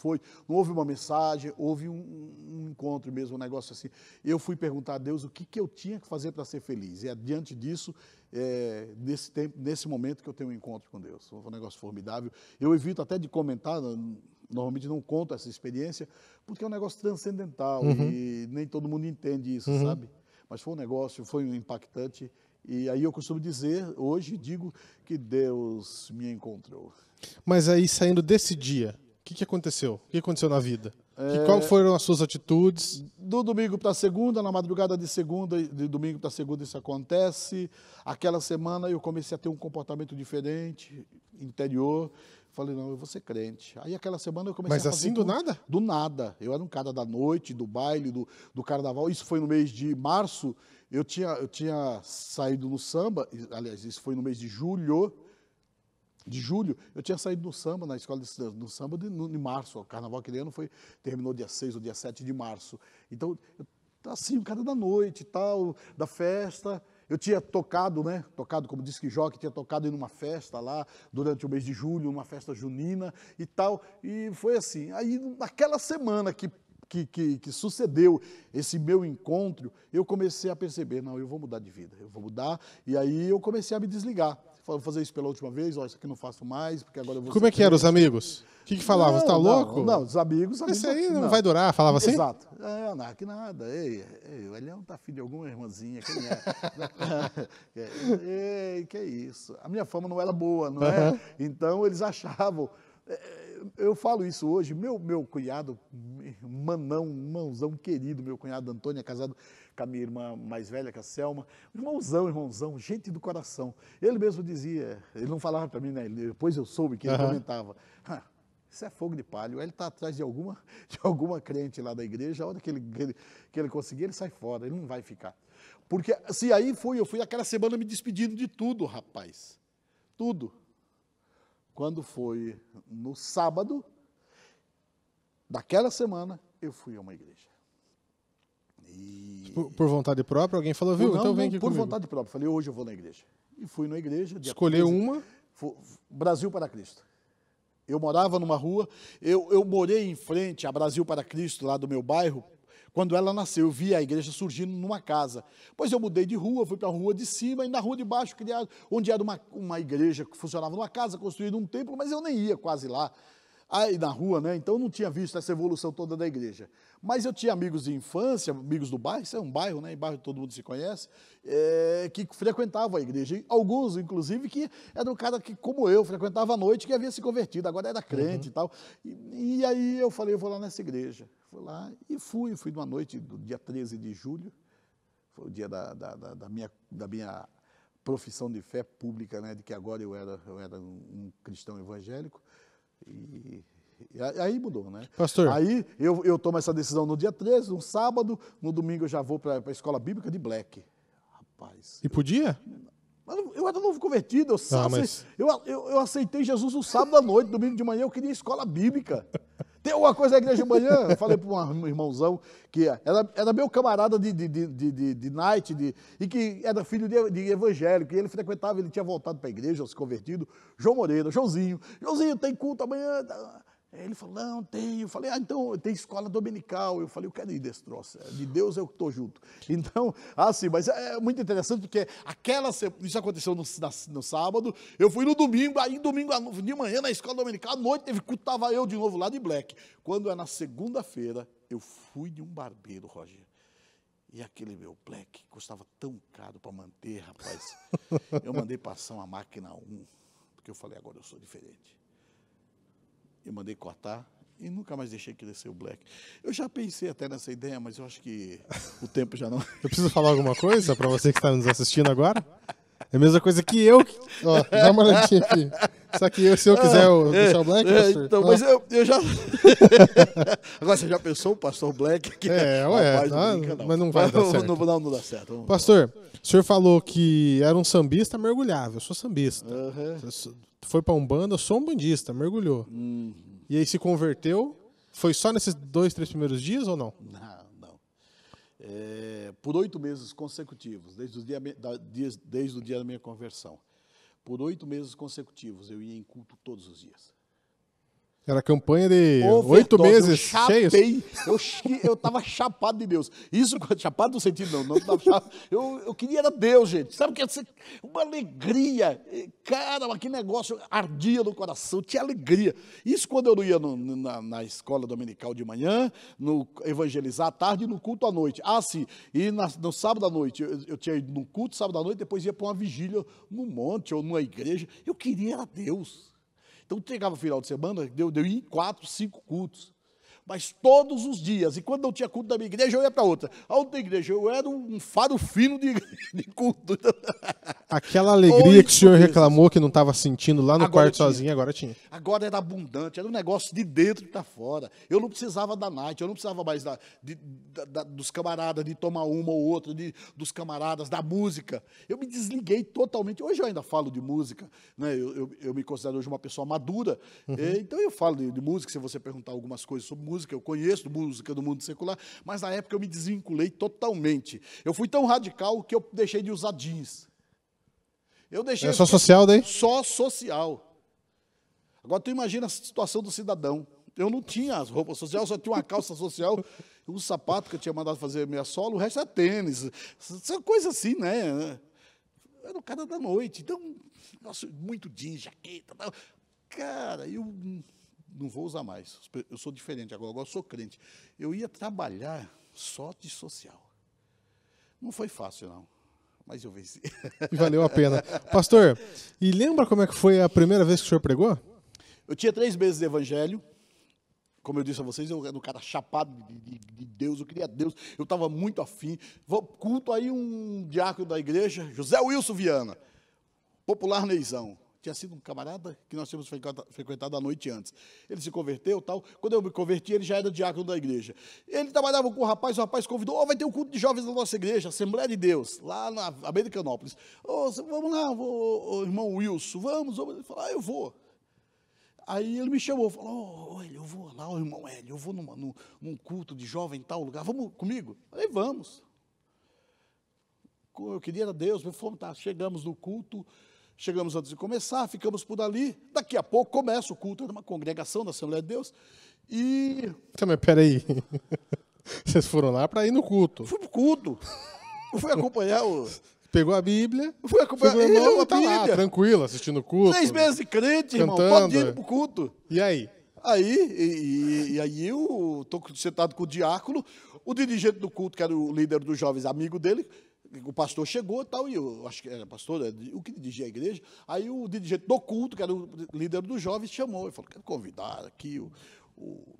houve uma mensagem, houve um encontro mesmo, um negócio assim. Eu fui perguntar a Deus o que eu tinha que fazer para ser feliz, e adiante disso, nesse momento que eu tenho um encontro com Deus. Foi um negócio formidável. Eu evito até de comentar, normalmente não conto essa experiência, porque é um negócio transcendental, e nem todo mundo entende isso, sabe? Mas foi um negócio, foi impactante, e aí eu costumo dizer, hoje digo que Deus me encontrou. Mas aí, saindo desse dia, o que aconteceu? O que aconteceu na vida? Quais foram as suas atitudes? Do domingo para segunda, na madrugada de domingo para segunda isso acontece. Aquela semana eu comecei a ter um comportamento diferente, interior. Falei, não, eu vou ser crente. Aí aquela semana eu comecei a fazer... Mas assim, do nada? Do nada. Eu era um cara da noite, do baile, do carnaval. Isso foi no mês de março. Eu tinha saído no samba, aliás, isso foi no mês de julho, eu tinha saído no samba, na escola no samba de março. O carnaval aquele ano terminou dia 6 ou dia 7 de março. Então, assim, um cara da noite e tal, da festa, Eu tinha tocado, né? Tocado como disc jockey, tinha tocado em uma festa lá, durante o mês de julho, uma festa junina e tal. E foi assim. Aí, naquela semana que sucedeu esse meu encontro, eu comecei a perceber, não, eu vou mudar de vida, eu vou mudar. E aí eu comecei a me desligar. Vou fazer isso pela última vez, ó, isso aqui não faço mais, porque agora eu vou... Como é que eram os amigos? O que falavam? Você tá louco? Não, os amigos... Esse aí não vai durar, falava assim? Exato. Não, que nada. Ei, o Elião tá filho de alguma irmãzinha, quem é? Ei, que é isso? A minha fama não era boa, não é? Então eles achavam... Eu falo isso hoje, meu cunhado, irmãozão querido, meu cunhado Antônio, é casado com a minha irmã mais velha, que é a Selma, irmãozão, gente do coração. Ele mesmo dizia, ele não falava para mim, né? Depois eu soube que ele comentava, isso é fogo de palha, ele está atrás de alguma crente lá da igreja, a hora que ele conseguir, ele sai fora, ele não vai ficar. Porque se aí eu fui aquela semana me despedindo de tudo, rapaz, tudo. Quando foi no sábado daquela semana, eu fui a uma igreja. E... Por vontade própria? Alguém falou, viu? Então vem aqui por comigo. vontade própria. Falei, hoje eu vou na igreja. E fui na igreja. Escolheu uma? Brasil para Cristo. Eu morava numa rua, eu morei em frente a Brasil para Cristo, lá do meu bairro. Quando ela nasceu, eu vi a igreja surgindo numa casa. Pois eu mudei de rua, fui para a rua de cima, e na rua de baixo, onde era uma igreja que funcionava numa casa, construída um templo, mas eu nem ia quase lá, aí na rua, né? Então eu não tinha visto essa evolução toda da igreja. Mas eu tinha amigos de infância, amigos do bairro, isso é um bairro, né? Em bairro todo mundo se conhece, que frequentavam a igreja. E alguns, inclusive, que eram um cara que, como eu, frequentava à noite, que havia se convertido, agora era crente e tal. E aí eu falei, eu vou lá nessa igreja. Fui lá e fui numa noite do dia 13 de julho, foi o dia da minha profissão de fé pública, né? De que agora eu era um cristão evangélico. E aí mudou, né? Pastor. Aí eu tomo essa decisão no dia 13, no sábado, no domingo eu já vou para a escola bíblica de Black. Rapaz. E podia? Eu era novo convertido, mas... eu aceitei Jesus no sábado à noite, domingo de manhã eu queria escola bíblica. Tem alguma coisa na igreja de manhã? Eu falei para um irmãozão que era meu camarada de night, e que era filho de evangélico, e ele frequentava, ele tinha voltado para a igreja, se convertido, João Moreira, Joãozinho, tem culto amanhã? Ele falou, não, tenho. Eu falei, então, tem escola dominical. Eu falei, eu quero ir desse troço. De Deus eu estou junto. Então, assim, mas é muito interessante, porque isso aconteceu no sábado, eu fui no domingo, aí domingo de manhã na escola dominical, à noite teve culto, estava eu de novo lá de Black. Quando é na segunda-feira, eu fui de um barbeiro, Roger. E aquele meu Black custava tão caro para manter, rapaz. Eu mandei passar uma máquina 1, porque eu falei, agora eu sou diferente. Eu mandei cortar e nunca mais deixei crescer o Black. Eu já pensei até nessa ideia, mas eu acho que o tempo já não... Eu preciso falar alguma coisa para você que está nos assistindo agora? É a mesma coisa que eu... Ó, dá uma olhadinha aqui. Só que se eu quiser deixar o Black, pastor... Então, mas eu já... Agora, você já pensou o pastor Black? Que mas não vai dar certo. Não dá certo. Pastor, o senhor falou que era um sambista mergulhável. Eu sou sambista. Foi para Umbanda, eu sou um bandista, mergulhou. E aí se converteu, foi só nesses 2, 3 primeiros dias ou não? Não. Por 8 meses consecutivos, desde o dia da minha conversão. Por 8 meses consecutivos, eu ia em culto todos os dias. Era campanha de 8 meses cheios? Eu estava chapado de Deus. Isso, chapado no sentido não estava chapado. Eu queria era Deus, gente. Sabe o que é? Uma alegria. Cara, que negócio ardia no coração, tinha alegria. Isso quando eu não ia na escola dominical de manhã, no evangelizar à tarde e no culto à noite. Sim, e no sábado à noite, eu tinha ido no culto sábado à noite, depois ia para uma vigília no monte ou numa igreja. Eu queria era Deus. Então, chegava o final de semana, deu ir em 4, 5 cultos. Mas todos os dias. E quando não tinha culto da minha igreja, eu ia para outra. A outra igreja, eu era um faro fino de culto. Aquela alegria que o senhor 8 reclamou que não estava sentindo lá no Agora quarto tinha. sozinho, agora tinha. Agora era abundante, era um negócio de dentro para fora. Eu não precisava da night, eu não precisava mais dos camaradas de tomar uma ou outra, dos camaradas, da música. Eu me desliguei totalmente. Hoje eu ainda falo de música, né? Eu me considero hoje uma pessoa madura, então eu falo de música. Se você perguntar algumas coisas sobre música, eu conheço música do mundo secular, mas na época eu me desvinculei totalmente. Eu fui tão radical que eu deixei de usar jeans. Eu deixei. É só social daí? Só social. Agora tu imagina a situação do cidadão. Eu não tinha as roupas sociais, só tinha uma calça social, um sapato que eu tinha mandado fazer meia sola, o resto é tênis. Coisa assim, né? Eu era o cara da noite. Então, nossa, muito jeans, jaqueta. Tal. Cara, eu não vou usar mais. Eu sou diferente agora eu sou crente. Eu ia trabalhar só de social. Não foi fácil, não. Mas eu venci. E valeu a pena. Pastor, e lembra como é que foi a primeira vez que o senhor pregou? Eu tinha 3 meses de evangelho. Como eu disse a vocês, eu era um cara chapado de Deus, eu queria Deus. Eu estava muito afim. Culto aí um diácono da igreja, José Wilson Viana, popular Neizão. Tinha sido um camarada que nós tínhamos frequentado a noite antes. Ele se converteu e tal. Quando eu me converti, ele já era diácono da igreja. Ele trabalhava com o rapaz convidou, vai ter um culto de jovens na nossa igreja, Assembleia de Deus, lá na Americanópolis. Vamos lá, irmão Wilson, vamos. Ele falou, eu vou. Aí ele me chamou, falou, eu vou lá, irmão Hélio, eu vou num culto de jovem em tal lugar, vamos comigo? Eu falei, vamos. Eu queria era Deus, fomos, tá, chegamos no culto. Chegamos antes de começar, ficamos por ali. Daqui a pouco começa o culto, era uma congregação da Assembleia de Deus. E... Mas peraí. Vocês foram lá para ir no culto. Fui pro culto. Eu fui acompanhar o... Pegou a Bíblia. Fui acompanhar o irmão, a tá Bíblia. Lá, tranquilo, assistindo o culto. 3 meses de crente, irmão. Cantando. Pode ir pro culto. E aí? Aí eu estou sentado com o diácono, o dirigente do culto, que era o líder dos jovens, amigo dele, o pastor chegou e tal, e eu acho que era pastor, o que dirigia a igreja, aí o dirigente do culto, que era o líder dos jovens, chamou e falou, quero convidar aqui o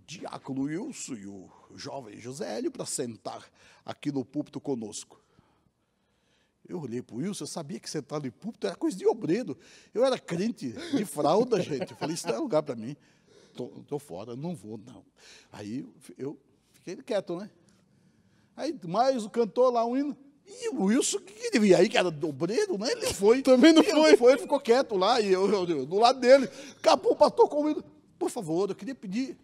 diácono Wilson e o jovem José Hélio para sentar aqui no púlpito conosco. Eu olhei para o Wilson, eu sabia que sentar no púlpito era coisa de obreiro. Eu era crente de fralda, gente. Eu falei, isso não é lugar para mim. Estou fora, não vou, não. Aí eu fiquei quieto, né? Aí mais o cantor lá, um hino. E o Wilson, que devia aí, que era obreiro, né? Ele foi. Também não foi. Ele ficou quieto lá, e eu do lado dele. Acabou, pastor comigo. Por favor, eu queria pedir.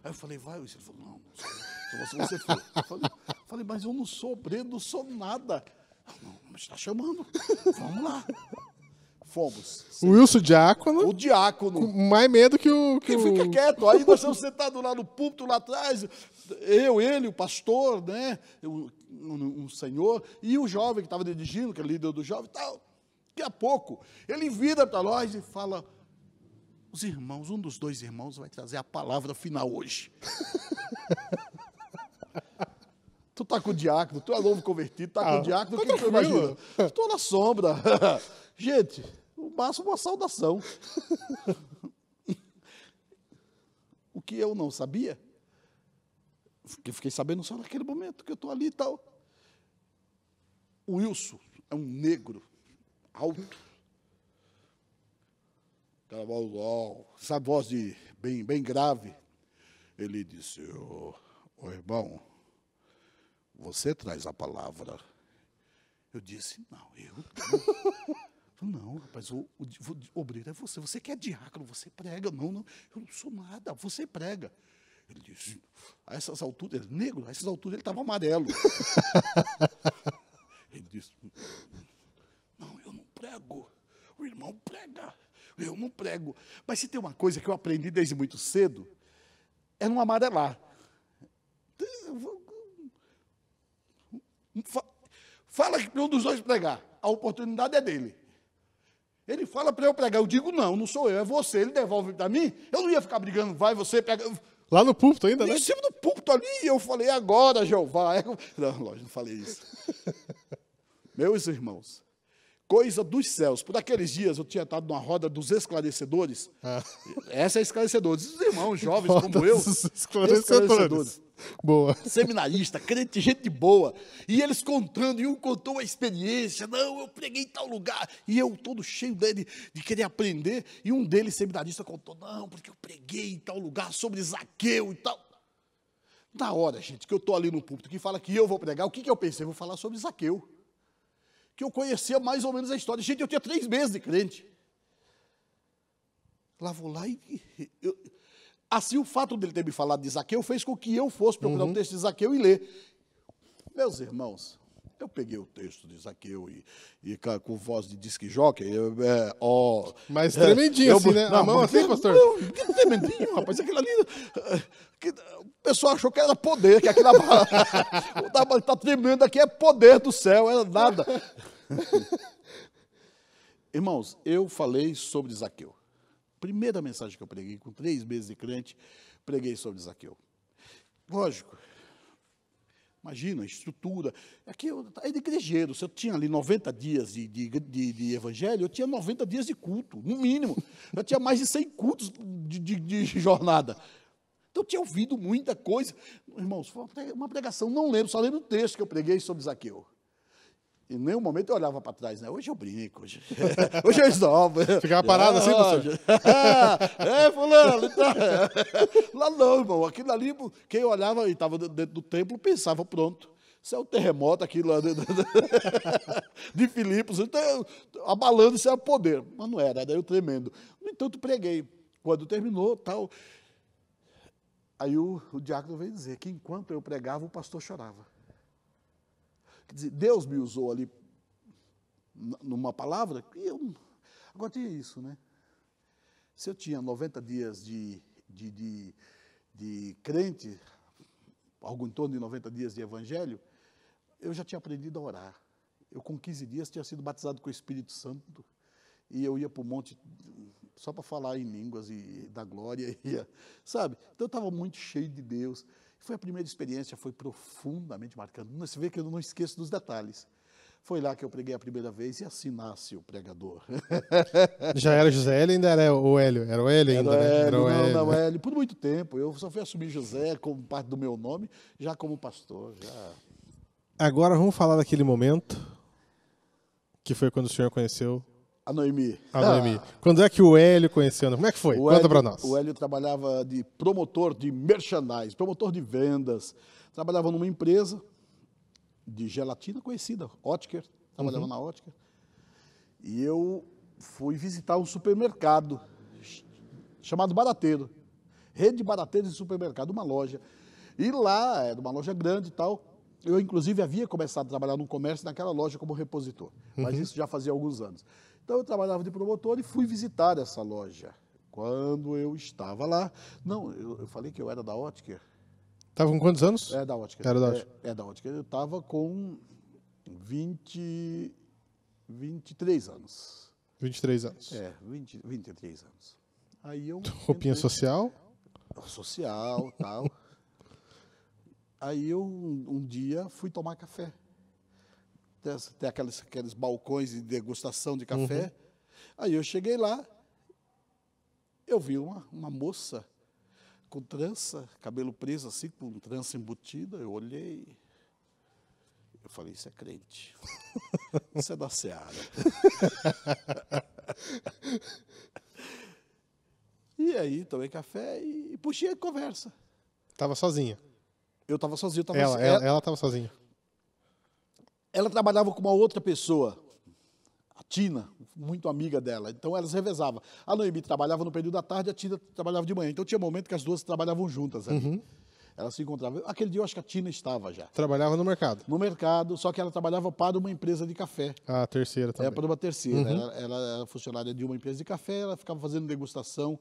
Aí eu falei, vai, Wilson. Ele falou, não, se você for. Eu falei, mas eu não sou obreiro, não sou nada. Não, mas está chamando. Vamos lá. Fomos. O Wilson diácono. O diácono. Com mais medo que o... Quem fica quieto. Aí nós estamos sentados lá no púlpito, lá atrás. Ele, o pastor, né? Um senhor. E o jovem que estava dirigindo, que é líder do jovem e tal. Daqui a pouco, ele vira para nós e fala, os irmãos, um dos 2 irmãos vai trazer a palavra final hoje. Tu tá com o diácono, tu é novo convertido, tá com o diácono, o que tu imagina? Estou na sombra. Gente, o máximo uma saudação. O que eu não sabia, que fiquei sabendo só naquele momento que eu estou ali e tal. O Wilson é um negro, alto. Aquela voz, essa voz bem grave. Ele disse, ô irmão, você traz a palavra. Eu disse, não, eu não, rapaz, o obreiro é você. Você que é diácono, você prega. Não, eu não sou nada, você prega. Ele disse, a essas alturas, ele negro, a essas alturas ele estava amarelo. Ele disse, não, eu não prego. O irmão prega, eu não prego. Mas se tem uma coisa que eu aprendi desde muito cedo, é não amarelar. Fala para um dos 2 pregar. A oportunidade é dele. Ele fala para eu pregar. Eu digo, não sou eu, é você. Ele devolve para mim. Eu não ia ficar brigando, vai, você pega. Lá no púlpito ainda, né? Em cima do púlpito ali, eu falei, agora, Jeová. Não, lógico, não falei isso. Meus irmãos, coisa dos céus. Por aqueles dias eu tinha estado numa roda dos esclarecedores. Essa é esclarecedores. Os irmãos jovens como eu. Esclarecedores. Boa. Seminarista, crente, gente boa. E eles contando, e um contou uma experiência. Não, eu preguei em tal lugar. E eu todo cheio de querer aprender. E um deles, seminarista, contou, não, porque eu preguei em tal lugar sobre Zaqueu e tal. Na hora, gente, que eu estou ali no púlpito, que fala que eu vou pregar, o que eu pensei? Eu vou falar sobre Zaqueu. Que eu conhecia mais ou menos a história. Gente, eu tinha 3 meses de crente. Lá vou lá e... Assim, o fato dele ter me falado de Zaqueu fez com que eu fosse procurar o texto de Zaqueu e ler. Meus irmãos, eu peguei o texto de Zaqueu e com voz de disque jockey, Mas tremendinho assim, né? Não, A mão assim, pastor? Não, que tremendinho, rapaz. Aquilo ali... o pessoal achou que era poder, que aquilo está tremendo aqui, é poder do céu, era nada. Irmãos, eu falei sobre Zaqueu. Primeira mensagem que eu preguei, com 3 meses de crente, preguei sobre Zaqueu. Lógico, imagina a estrutura. Aqui é de igrejeiro. Se eu tinha ali 90 dias de evangelho, eu tinha 90 dias de culto, no mínimo. Eu tinha mais de 100 cultos de jornada. Então, eu tinha ouvido muita coisa. Irmãos, foi uma pregação, não lembro, só lembro o texto que eu preguei sobre Zaqueu. Em nenhum momento eu olhava para trás, né? Hoje eu brinco, hoje eu esnobo. Ficava parado assim, pastor? Fulano. Tá. Lá não, irmão. Aquilo ali, quem olhava e estava dentro do templo, pensava, pronto. Isso é um terremoto aqui lá de Filipos. Então, abalando, isso era poder. Mas não era eu tremendo. No entanto, preguei. Quando terminou, tal. Aí o diácono veio dizer que enquanto eu pregava, o pastor chorava. Quer dizer, Deus me usou ali numa palavra, e eu... Agora tinha isso, né? Se eu tinha 90 dias de crente, algo em torno de 90 dias de evangelho, eu já tinha aprendido a orar. Eu, com 15 dias, tinha sido batizado com o Espírito Santo, e eu ia para o monte só para falar em línguas e da glória, sabe? Então, eu estava muito cheio de Deus. Foi a primeira experiência, foi profundamente marcante. Você vê que eu não esqueço dos detalhes. Foi lá que eu preguei a primeira vez e assim nasce o pregador. Já era José Hélio, ainda era o Hélio? Era o Hélio ainda, né? Era o Hélio. Não, Hélio. Por muito tempo. Eu só fui assumir José como parte do meu nome, já como pastor. Já. Agora vamos falar daquele momento que foi quando o senhor conheceu a Noemi. A Noemi. Quando é que o Hélio conheceu? Como é que foi? Conta para nós. O Hélio trabalhava de promotor de merchandise, promotor de vendas. Trabalhava numa empresa de gelatina conhecida, Oetker. Trabalhava na Oetker. E eu fui visitar um supermercado chamado Barateiro. Rede de barateiros de supermercado, uma loja. E lá, era uma loja grande e tal. Eu, inclusive, havia começado a trabalhar no comércio naquela loja como repositor. Mas isso já fazia alguns anos. Então, eu trabalhava de promotor e fui visitar essa loja. Quando eu estava lá... Não, eu falei que eu era da Oetker. Estava com quantos anos? É da Oetker. Era da Oetker. É da Oetker. Eu estava com 23 anos. 23 anos. 23 anos. Aí eu... Roupinha social? Social, tal. Aí eu, um dia, fui tomar café. Tem aqueles balcões de degustação de café. Aí eu cheguei lá, eu vi uma moça com trança, cabelo preso assim, com trança embutida. Eu olhei, eu falei, isso é crente. Isso é da Seara. E aí, tomei café e puxei a conversa. Estava sozinha? Eu estava sozinho. Ela estava sozinha? Ela trabalhava com uma outra pessoa, a Tina, muito amiga dela. Então, elas revezavam. A Noemi trabalhava no período da tarde, a Tina trabalhava de manhã. Então, tinha momento que as duas trabalhavam juntas ali. Elas se encontravam. Aquele dia, eu acho que a Tina estava já. Trabalhava no mercado? No mercado, só que ela trabalhava para uma empresa de café. Ah, a terceira também. Para uma terceira. Ela era funcionária de uma empresa de café, ela ficava fazendo degustação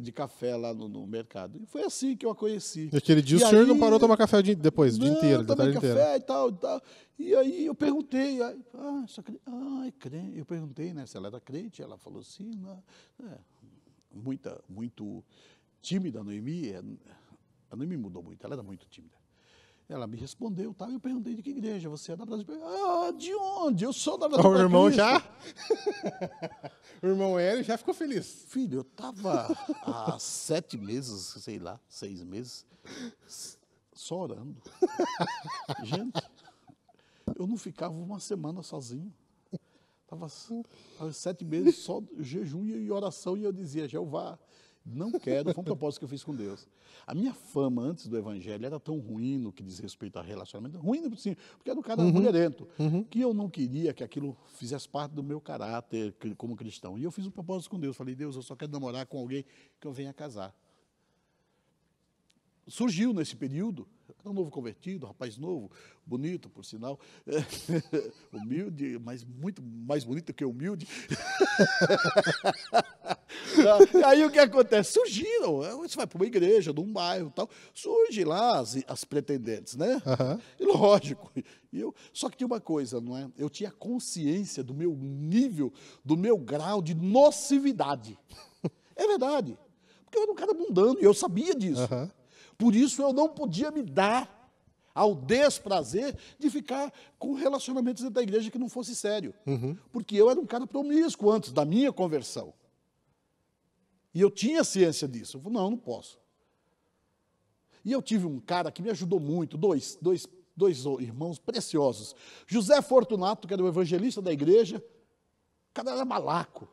de café lá no mercado. E foi assim que eu a conheci. E aquele dia o senhor não parou de tomar café depois, o dia inteiro, da tarde inteira? Café e tal. E aí eu perguntei, é crente. Eu perguntei, né, se ela era crente, ela falou sim. Muito tímida, a Noemi. A Noemi mudou muito, ela era muito tímida. Ela me respondeu, tá? Eu perguntei de que igreja você é da Brasil. De onde? Eu sou da Brasil. O irmão já? O irmão Hélio já ficou feliz. Filho, eu estava há 7 meses, sei lá, 6 meses, Só orando. Gente, eu não ficava uma semana sozinho. Estava 7 meses só jejum e oração, e eu dizia, Jeová, não quero, foi um propósito que eu fiz com Deus. A minha fama antes do evangelho era tão ruim no que diz respeito a relacionamento, ruim sim, porque era um cara mulherento, que eu não queria que aquilo fizesse parte do meu caráter como cristão. E eu fiz um propósito com Deus, falei, Deus, eu só quero namorar com alguém que eu venha casar. Surgiu nesse período, era um novo convertido, um rapaz novo, bonito, por sinal, humilde, mas muito mais bonito que humilde. Aí o que acontece? Surgiram, você vai para uma igreja, num bairro e tal, surge lá as pretendentes, né? E lógico, só que tinha uma coisa, não é? Eu tinha consciência do meu nível, do meu grau de nocividade. É verdade, porque eu era um cara mundano e eu sabia disso. Por isso eu não podia me dar ao desprazer de ficar com relacionamentos dentro da igreja que não fosse sério. Porque eu era um cara promíscuo antes da minha conversão. E eu tinha ciência disso. Eu falei, não posso. E eu tive um cara que me ajudou muito, dois irmãos preciosos. José Fortunato, que era o evangelista da igreja, o cara era malaco.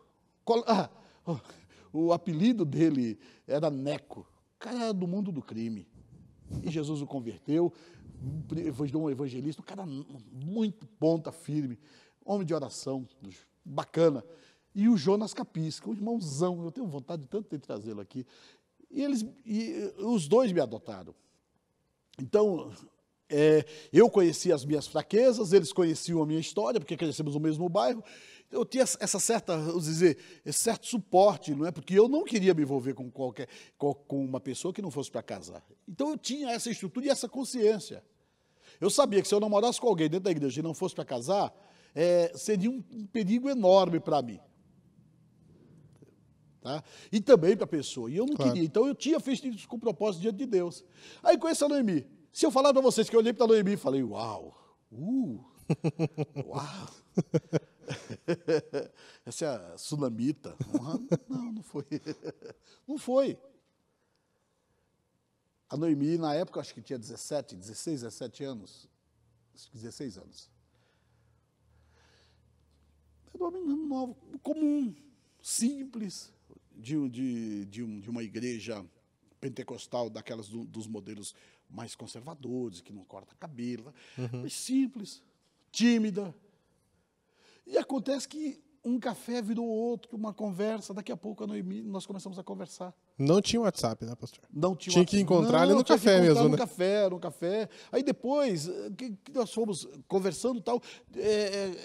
O apelido dele era Neco. O cara era do mundo do crime. E Jesus o converteu, virou um evangelista, um cara muito ponta firme, homem de oração, bacana. E o Jonas Capisca, um irmãozão, eu tenho vontade de tanto de trazê-lo aqui. E os dois me adotaram. Então, eu conhecia as minhas fraquezas, eles conheciam a minha história, porque crescemos no mesmo bairro. Eu tinha essa certa, vamos dizer, esse certo suporte, não é? Porque eu não queria me envolver com uma pessoa que não fosse para casar. Então eu tinha essa estrutura e essa consciência. Eu sabia que se eu namorasse com alguém dentro da igreja e não fosse para casar, seria um perigo enorme para mim. Tá? E também para a pessoa. E eu não queria. Então eu tinha feito isso com propósito diante de Deus. Aí conheci a Noemi. Se eu falar para vocês que eu olhei para a Noemi e falei, uau, uau. Essa é a sunamita. Não foi. Não foi. A Noemi, na época, acho que tinha 16, 17 anos. Acho que 16 anos. Era uma menina nova, comum, simples, de uma igreja pentecostal, daquelas dos modelos mais conservadores, que não corta cabelo, mas simples, tímida. E acontece que um café virou outro, uma conversa, daqui a pouco a Noemi, nós começamos a conversar. Não tinha WhatsApp, né, pastor? Não tinha. Tinha que encontrar ali no café mesmo, né? No café. Aí depois, que nós fomos conversando e tal,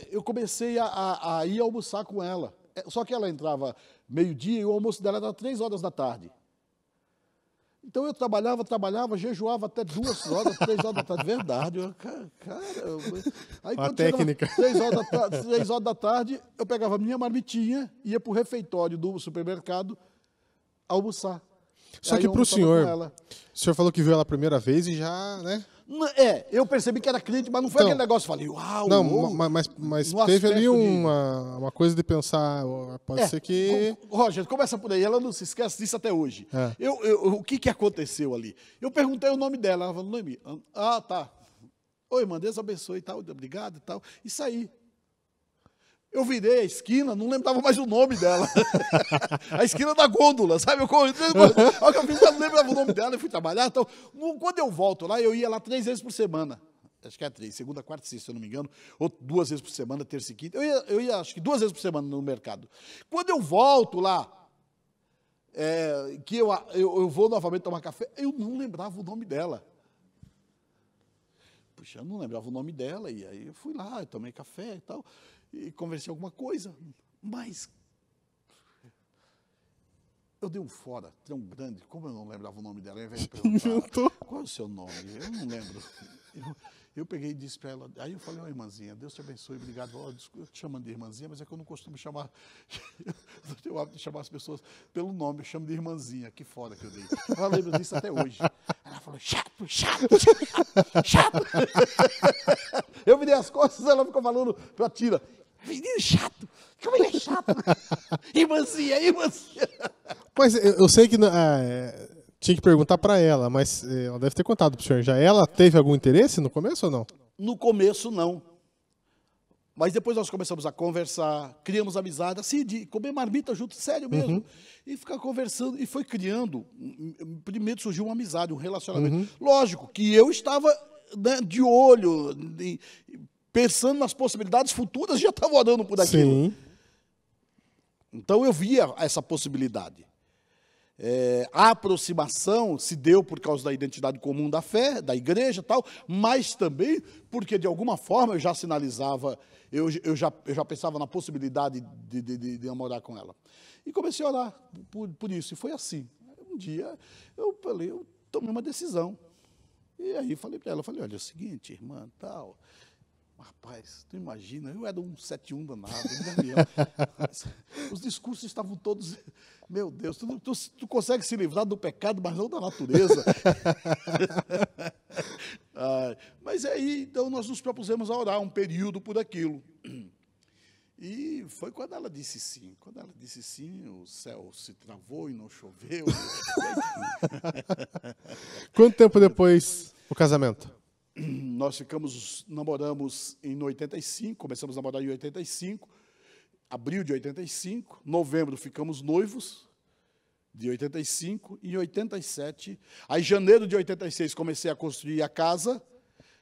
eu comecei a ir almoçar com ela. Só que ela entrava meio-dia e o almoço dela era 3 horas da tarde. Então eu trabalhava, jejuava até 2 horas, 3 horas da tarde. Verdade. Caramba. Aí, uma técnica. 3 horas da tarde, eu pegava a minha marmitinha, ia para o refeitório do supermercado almoçar. Só que para o senhor falou que viu ela a primeira vez e já, né? Eu percebi que era crente, mas não foi aquele negócio, falei, uau. Não, mas teve ali uma coisa de pensar, pode ser que... Roger, começa por aí, ela não se esquece disso até hoje. O que aconteceu ali? Eu perguntei o nome dela, ela falou, Noemi. Ah, tá. Oi, irmã, Deus abençoe e tal, obrigado e tal. E saí. Eu virei a esquina, não lembrava mais o nome dela. A esquina da gôndola, sabe? Eu não lembrava o nome dela, eu fui trabalhar. Então, quando eu volto lá, eu ia lá 3 vezes por semana. Acho que é 3, segunda, quarta e sexta, se eu não me engano. Ou 2 vezes por semana, terça e quinta. Eu ia acho que 2 vezes por semana no mercado. Quando eu volto lá, que eu vou novamente tomar café, eu não lembrava o nome dela. Puxa, eu não lembrava o nome dela. E aí eu fui lá, eu tomei café e tal. E conversei alguma coisa, mas eu dei um fora tão grande, como eu não lembrava o nome dela, ao invés de perguntar, qual é o seu nome? Eu não lembro. Eu peguei e disse para ela, aí eu falei, ó, irmãzinha, Deus te abençoe, obrigado. Eu te chamando de irmãzinha, mas é que eu não costumo chamar, eu tenho o hábito de chamar as pessoas pelo nome, eu chamo de irmãzinha, que fora que eu dei. Ela lembra disso até hoje. Ela falou, chato. Eu virei as costas, ela ficou falando para a Tira, menino chato, como ele é chato. Irmãzinha. Mas eu sei que Tinha que perguntar para ela, mas ela deve ter contado para o senhor já. Ela teve algum interesse no começo ou não? No começo, não. Mas depois nós começamos a conversar, criamos amizade, assim, de comer marmita junto, sério mesmo. E ficar conversando, e foi criando. Primeiro surgiu uma amizade, um relacionamento. Lógico que eu estava, né, de olho, pensando nas possibilidades futuras, já estava orando por aquilo. Sim. Então eu via essa possibilidade. A aproximação se deu por causa da identidade comum da fé, da igreja e tal, mas também porque, de alguma forma, eu já sinalizava, eu já pensava na possibilidade de namorar com ela. E comecei a orar por isso, e foi assim. Um dia eu tomei uma decisão. E aí falei para ela, olha, é o seguinte, irmã, tal... Rapaz, tu imagina, eu era um 71 danado, os discursos estavam todos, meu Deus, tu consegue se livrar do pecado, mas não da natureza. Mas aí, então, nós nos propusemos a orar um período por aquilo. E foi quando ela disse sim. Quando ela disse sim, o céu se travou e não choveu. Quanto tempo depois o casamento? Nós namoramos em 85, começamos a namorar em 85, abril de 85, novembro ficamos noivos, de 85, e em 87, aí janeiro de 86 comecei a construir a casa,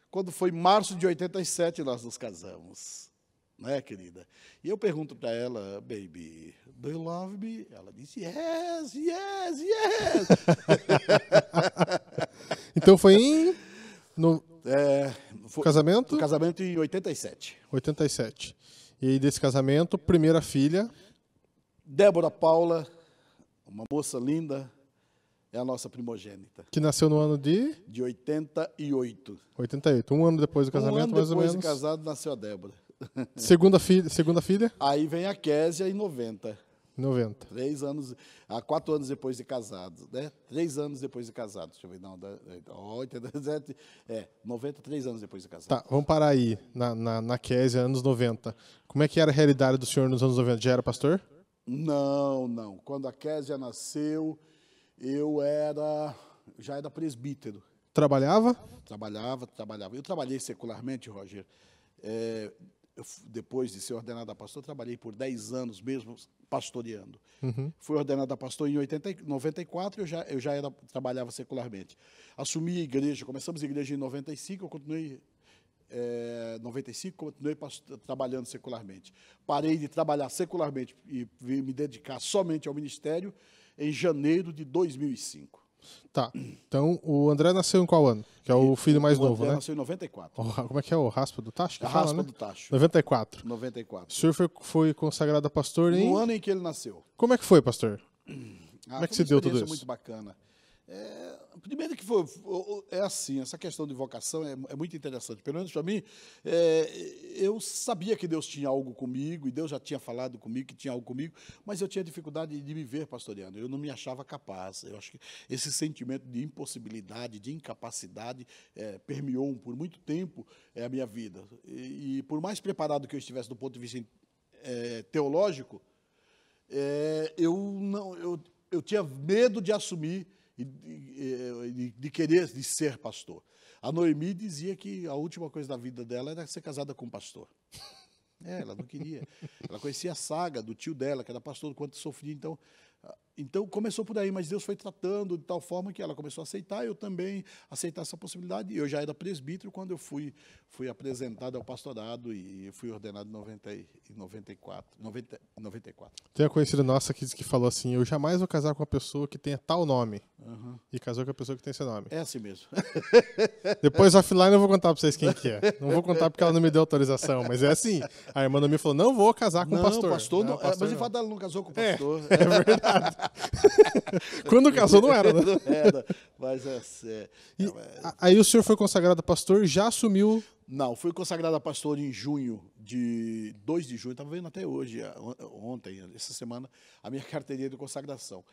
quando foi março de 87 nós nos casamos, né, querida? E eu pergunto para ela, baby, do you love me? Ela disse, yes, yes, yes. Então foi no casamento? O casamento em 87. 87. E aí desse casamento, primeira filha? Débora Paula, uma moça linda, é a nossa primogênita. Que nasceu no ano de? De 88. 88. Um ano depois do casamento, mais ou menos. Depois de casado, nasceu a Débora. Segunda filha? Aí vem a Késia em 90. 90. 4 anos depois de casados, né? 3 anos depois de casados. Deixa eu ver, não, 87, 90, 3 anos depois de casados. Tá, vamos parar aí, na Késia, anos 90. Como é que era a realidade do senhor nos anos 90? Já era pastor? Não. Quando a Késia nasceu, eu já era presbítero. Trabalhava? Trabalhava. Eu trabalhei secularmente, Roger. Depois de ser ordenado a pastor, trabalhei por 10 anos mesmo pastoreando. Fui ordenado a pastor em 94, eu já trabalhava secularmente. Assumi a igreja, começamos a igreja em 95, eu continuei 95, continuei trabalhando secularmente. Parei de trabalhar secularmente e me dedicar somente ao ministério em janeiro de 2005. Tá, então o André nasceu em qual ano? Que é o filho mais novo, né? Nasceu em 94. Como é que é o raspa do tacho? A raspa do tacho. 94. 94. O senhor foi consagrado a pastor no ano em que ele nasceu. Como é que foi, pastor? Como é que se deu tudo isso? Muito bacana. Primeiro que assim, essa questão de vocação é muito interessante. Pelo menos para mim, eu sabia que Deus tinha algo comigo, e Deus já tinha falado comigo que tinha algo comigo, mas eu tinha dificuldade de me ver pastoreando. Eu não me achava capaz. Eu acho que esse sentimento de impossibilidade, de incapacidade, permeou por muito tempo a minha vida. E por mais preparado que eu estivesse do ponto de vista teológico, eu tinha medo de assumir de querer ser pastor. A Noemi dizia que a última coisa da vida dela era ser casada com um pastor. Ela não queria. Ela conhecia a saga do tio dela, que era pastor, do quanto sofria. Então começou por aí, mas Deus foi tratando de tal forma que ela começou a aceitar, eu também aceitar essa possibilidade. Eu já era presbítero quando eu fui apresentado ao pastorado e fui ordenado em 94. Tem uma conhecida nossa que falou assim, eu jamais vou casar com uma pessoa que tenha tal nome. E casou com a pessoa que tem esse nome. É assim mesmo. Depois offline eu vou contar pra vocês quem que é. Não vou contar porque ela não me deu autorização, mas é assim. A irmã me falou, não vou casar com um pastor. Não, pastor mas de fato ela não casou com o pastor. É verdade. Quando casou não era, né? Não era, mas aí o senhor foi consagrado a pastor e já assumiu... Não, fui consagrado a pastor em junho, 2 de junho, estava vendo até hoje, ontem, essa semana, a minha carteirinha de consagração.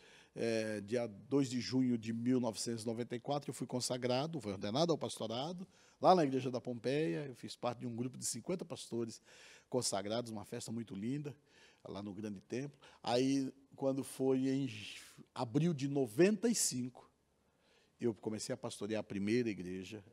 Dia 2 de junho de 1994, eu fui consagrado, fui ordenado ao pastorado, lá na igreja da Pompeia. Eu fiz parte de um grupo de 50 pastores consagrados, uma festa muito linda, lá no Grande Templo. Aí, quando foi em abril de 95, eu comecei a pastorear a primeira igreja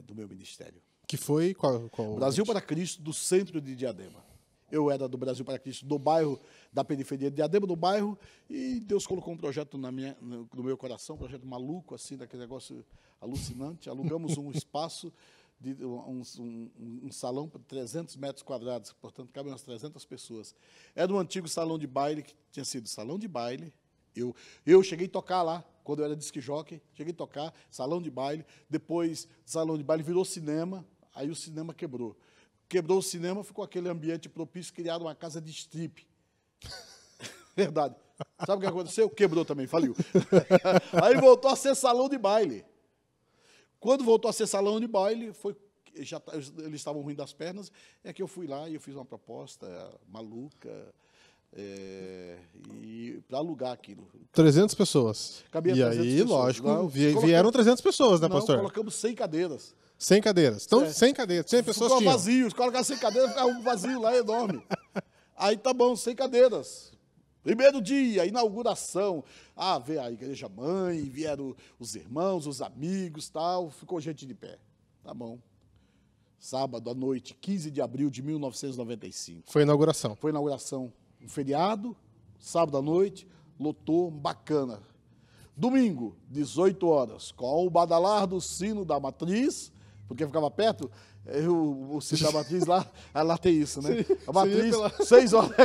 do meu ministério. Que foi qual? Brasil para Cristo, do centro de Diadema. Eu era do Brasil para Cristo, do bairro, da periferia de Diadema, do bairro, e Deus colocou um projeto no meu coração, um projeto maluco, assim, daquele negócio alucinante. Alugamos um espaço, um salão para 300 metros quadrados, portanto, cabem umas 300 pessoas. Era um antigo salão de baile, que tinha sido salão de baile. Eu cheguei a tocar lá, quando eu era disc jockey, cheguei a tocar, salão de baile. Depois, salão de baile virou cinema, aí o cinema quebrou. Quebrou o cinema, ficou aquele ambiente propício, criaram uma casa de strip. Verdade. Sabe o que aconteceu? Quebrou também, faliu. Aí voltou a ser salão de baile. Quando voltou a ser salão de baile, eles estavam ruins das pernas, é que eu fui lá e eu fiz uma proposta maluca, para alugar aquilo. 300 pessoas. Cabia e 300 aí, pessoas. lógico, Não, vieram 300 pessoas, né, pastor? Colocamos 100 cadeiras. 100 cadeiras. Então, 100 cadeiras. 100 pessoas Ficou tinham. vazio. Se colocar 100 cadeiras, ficava um vazio lá enorme. Aí tá bom, 100 cadeiras. Primeiro dia, inauguração. Veio a igreja mãe, vieram os irmãos, os amigos, tal. Ficou gente de pé. Tá bom. Sábado à noite, 15 de abril de 1995. Foi a inauguração. Foi a inauguração. Um feriado, sábado à noite, lotou, bacana. Domingo, 18 horas, com o badalar do sino da matriz, porque ficava perto, o sino da matriz lá tem isso, né? Sim, a matriz, 6 horas,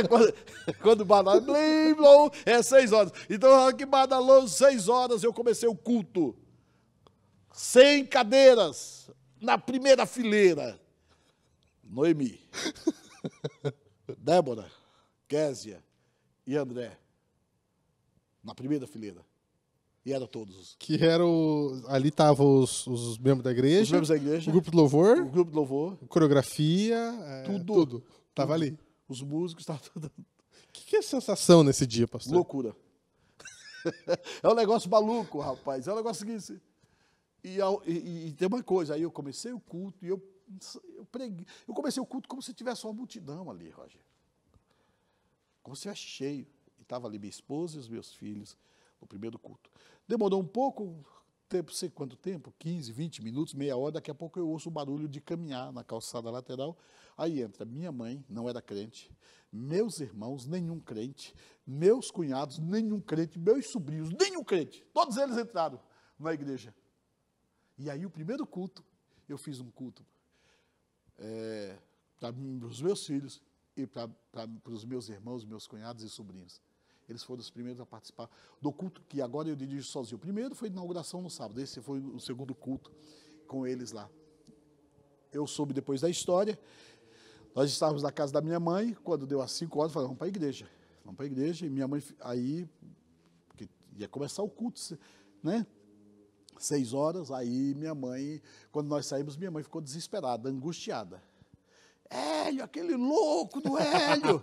quando o badalar, blim, blom, 6 horas. Então, que badalou 6 horas, eu comecei o culto. 100 cadeiras, na primeira fileira. Noemi, Débora, Késia e André, na primeira fileira. E eram todos. Que eram. Ali estavam os membros da igreja. Os membros da igreja. O grupo de louvor. O grupo de louvor. Coreografia. Tudo. Tava ali. Os músicos estavam tudo. O que é a sensação nesse dia, pastor? Loucura. É um negócio maluco, rapaz. É um negócio seguinte. E tem uma coisa, aí eu comecei o culto e eu preguei. Eu comecei o culto como se tivesse uma multidão ali, Roger. Como se estivesse cheio. E estava ali minha esposa e os meus filhos no primeiro culto. Demorou um pouco, tempo, sei quanto tempo, 15, 20 minutos, meia hora, daqui a pouco eu ouço o barulho de caminhar na calçada lateral. Aí entra minha mãe, não era crente, meus irmãos, nenhum crente, meus cunhados, nenhum crente, meus sobrinhos, nenhum crente. Todos eles entraram na igreja. E aí o primeiro culto, eu fiz um culto para os meus filhos e para os meus irmãos, meus cunhados e sobrinhos. Eles foram os primeiros a participar do culto que agora eu dirijo sozinho. O primeiro foi a inauguração no sábado, esse foi o segundo culto com eles lá. Eu soube depois da história, nós estávamos na casa da minha mãe, quando deu às 5 horas, falei, vamos para a igreja. Vamos para a igreja, e minha mãe, aí, ia começar o culto, né? 6 horas, aí minha mãe, quando nós saímos, minha mãe ficou desesperada, angustiada. Hélio, aquele louco do Hélio!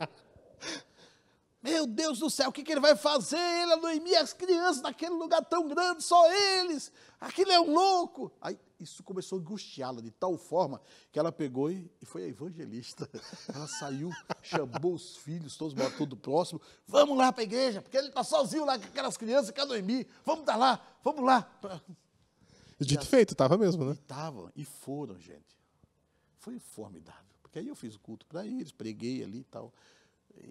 Meu Deus do céu, o que ele vai fazer? Ele, a Noemi, as crianças naquele lugar tão grande, só eles. Aquilo é um louco. Aí isso começou a angustiá-la de tal forma que ela pegou e foi a evangelista. Ela saiu, chamou os filhos, todos moram tudo próximo. Vamos lá para a igreja, porque ele está sozinho lá com aquelas crianças, com a Noemi. Vamos dar lá, vamos lá. Dito e feito, estava mesmo, né? Estavam, e foram, gente. Foi formidável. Porque aí eu fiz o culto para eles, preguei ali e tal.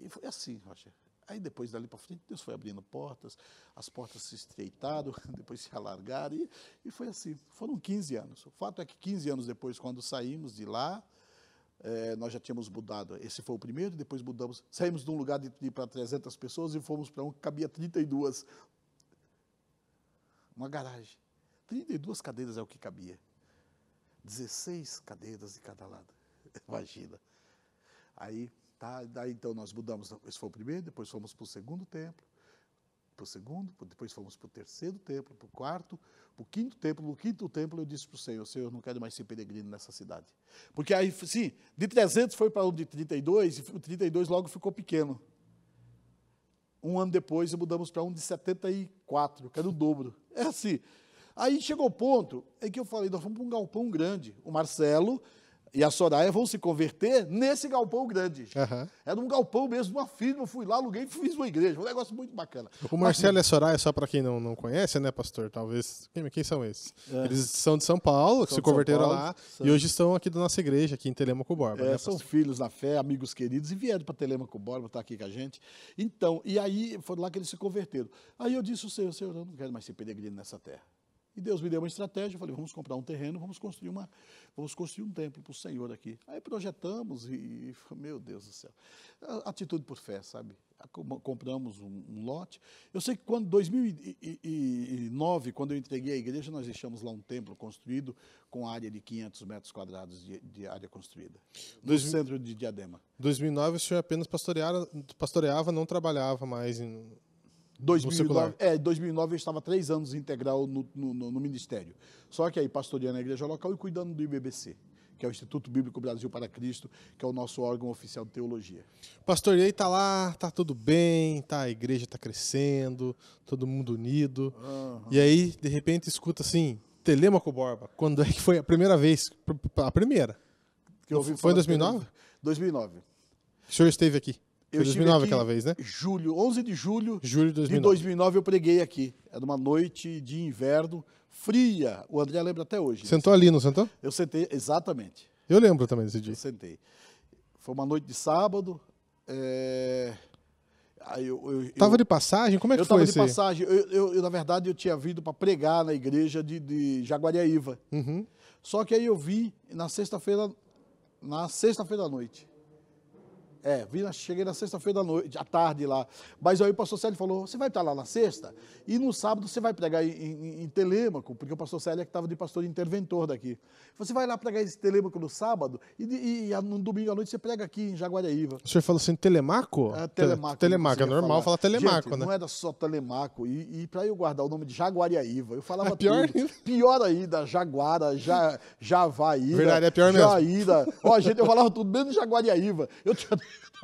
E foi assim, Roger. Aí depois dali para frente, Deus foi abrindo portas, as portas se estreitaram, depois se alargaram, e foi assim. Foram 15 anos. O fato é que 15 anos depois, quando saímos de lá, nós já tínhamos mudado. Esse foi o primeiro, depois mudamos. Saímos de um lugar de ir para 300 pessoas e fomos para um que cabia 32. Uma garagem. 32 cadeiras é o que cabia. 16 cadeiras de cada lado. Imagina. Aí... Daí então nós mudamos, esse foi o primeiro, depois fomos para o segundo templo, depois fomos para o terceiro templo, para o quarto, para o quinto templo. No quinto templo eu disse para o Senhor, eu não quero mais ser peregrino nessa cidade. Porque aí, sim, de 300 foi para um de 32, e o 32 logo ficou pequeno. Um ano depois mudamos para um de 74, que era o dobro. É assim. Aí chegou o ponto em que eu falei, nós vamos para um galpão grande. O Marcelo e a Soraya vão se converter nesse galpão grande. Aham. Era um galpão mesmo, uma firma, eu fui lá, aluguei e fiz uma igreja. Um negócio muito bacana. O Marcelo e a Soraya, só para quem não conhece, né, pastor? Talvez. Quem são esses? Eles são de São Paulo, que se converteram lá, e hoje estão aqui da nossa igreja, aqui em Telêmaco Borba. Né, são filhos na fé, amigos queridos, e vieram para Telêmaco Borba, estar aqui com a gente. Então, e aí foi lá que eles se converteram. Aí eu disse ao Senhor, eu não quero mais ser peregrino nessa terra. E Deus me deu uma estratégia, eu falei, vamos comprar um terreno, vamos construir um templo para o Senhor aqui. Aí projetamos meu Deus do céu, atitude por fé, sabe? Compramos um lote. Eu sei que quando, em 2009, quando eu entreguei a igreja, nós deixamos lá um templo construído com área de 500 metros quadrados de área construída, no centro de Diadema. Em 2009 o senhor apenas pastoreava, não trabalhava mais em... 2009 eu estava 3 anos integral no ministério. Só que aí pastoreando a igreja local e cuidando do IBBC, que é o Instituto Bíblico Brasil para Cristo, que é o nosso órgão oficial de teologia. Pastor, e aí tá lá, tá tudo bem, tá, a igreja tá crescendo, todo mundo unido. E aí, de repente, escuta assim, Telêmaco Borba. Quando é que foi a primeira vez? A primeira? Que eu ouvi foi em 2009? 2009. O senhor esteve aqui? Foi 2009 aquela vez, né? 11 de julho de 2009 eu preguei aqui. Era uma noite de inverno, fria. O André lembra até hoje. Sentou ali, não sentou? Eu sentei, exatamente. Eu lembro também desse dia. Eu sentei. Foi uma noite de sábado. Tava de passagem? Como é que foi isso? Eu estava de passagem. Na verdade, eu tinha vindo para pregar na igreja de Jaguariaíva. Uhum. Só que aí eu vim na sexta-feira à noite. Cheguei na sexta-feira à noite, à tarde lá. Mas aí o pastor Célio falou, você vai estar lá na sexta? E no sábado você vai pregar em Telêmaco, porque o pastor Célio é que estava de pastor interventor daqui. Você vai lá pregar esse Telêmaco no sábado e no domingo à noite você prega aqui em Jaguariaíva. O senhor falou assim, Telemaco? Telemaco. Telemaco, é normal falar Telemaco, gente, né? Não era só Telemaco. E para eu guardar o nome de Jaguariaíva, eu falava pior tudo. Pior ainda, Jaguara, Javaíra. Verdade, é pior mesmo. Jaíra. Gente, eu falava tudo, menos Jaguariaíva. Eu tinha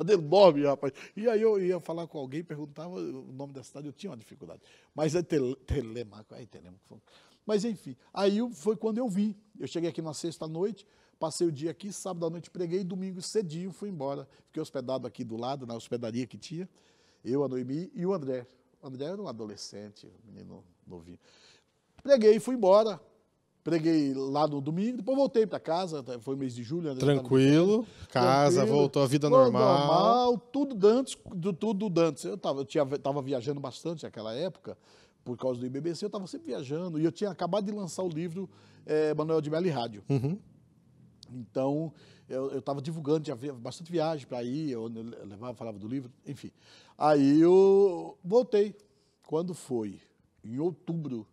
enorme, rapaz. E aí eu ia falar com alguém, perguntava o nome da cidade, eu tinha uma dificuldade. Mas é Telemaco, Telemaco. Mas enfim, aí foi quando eu vim. Eu cheguei aqui na sexta-noite, passei o dia aqui, sábado à noite preguei, domingo cedinho fui embora. Fiquei hospedado aqui do lado, na hospedaria que tinha, eu, a Noemi e o André. O André era um adolescente, um menino novinho. Preguei e fui embora. Preguei lá no domingo, depois voltei para casa, foi mês de julho. Tranquilo, casa, voltou à vida normal. Tudo Dantes. Eu estava viajando bastante naquela época, por causa do IBBC, eu estava sempre viajando, e eu tinha acabado de lançar o livro Manuel de Melo e Rádio. Uhum. Então, eu estava divulgando, tinha bastante viagem para ir, eu levava, falava do livro, enfim. Aí eu voltei. Quando foi? Em outubro.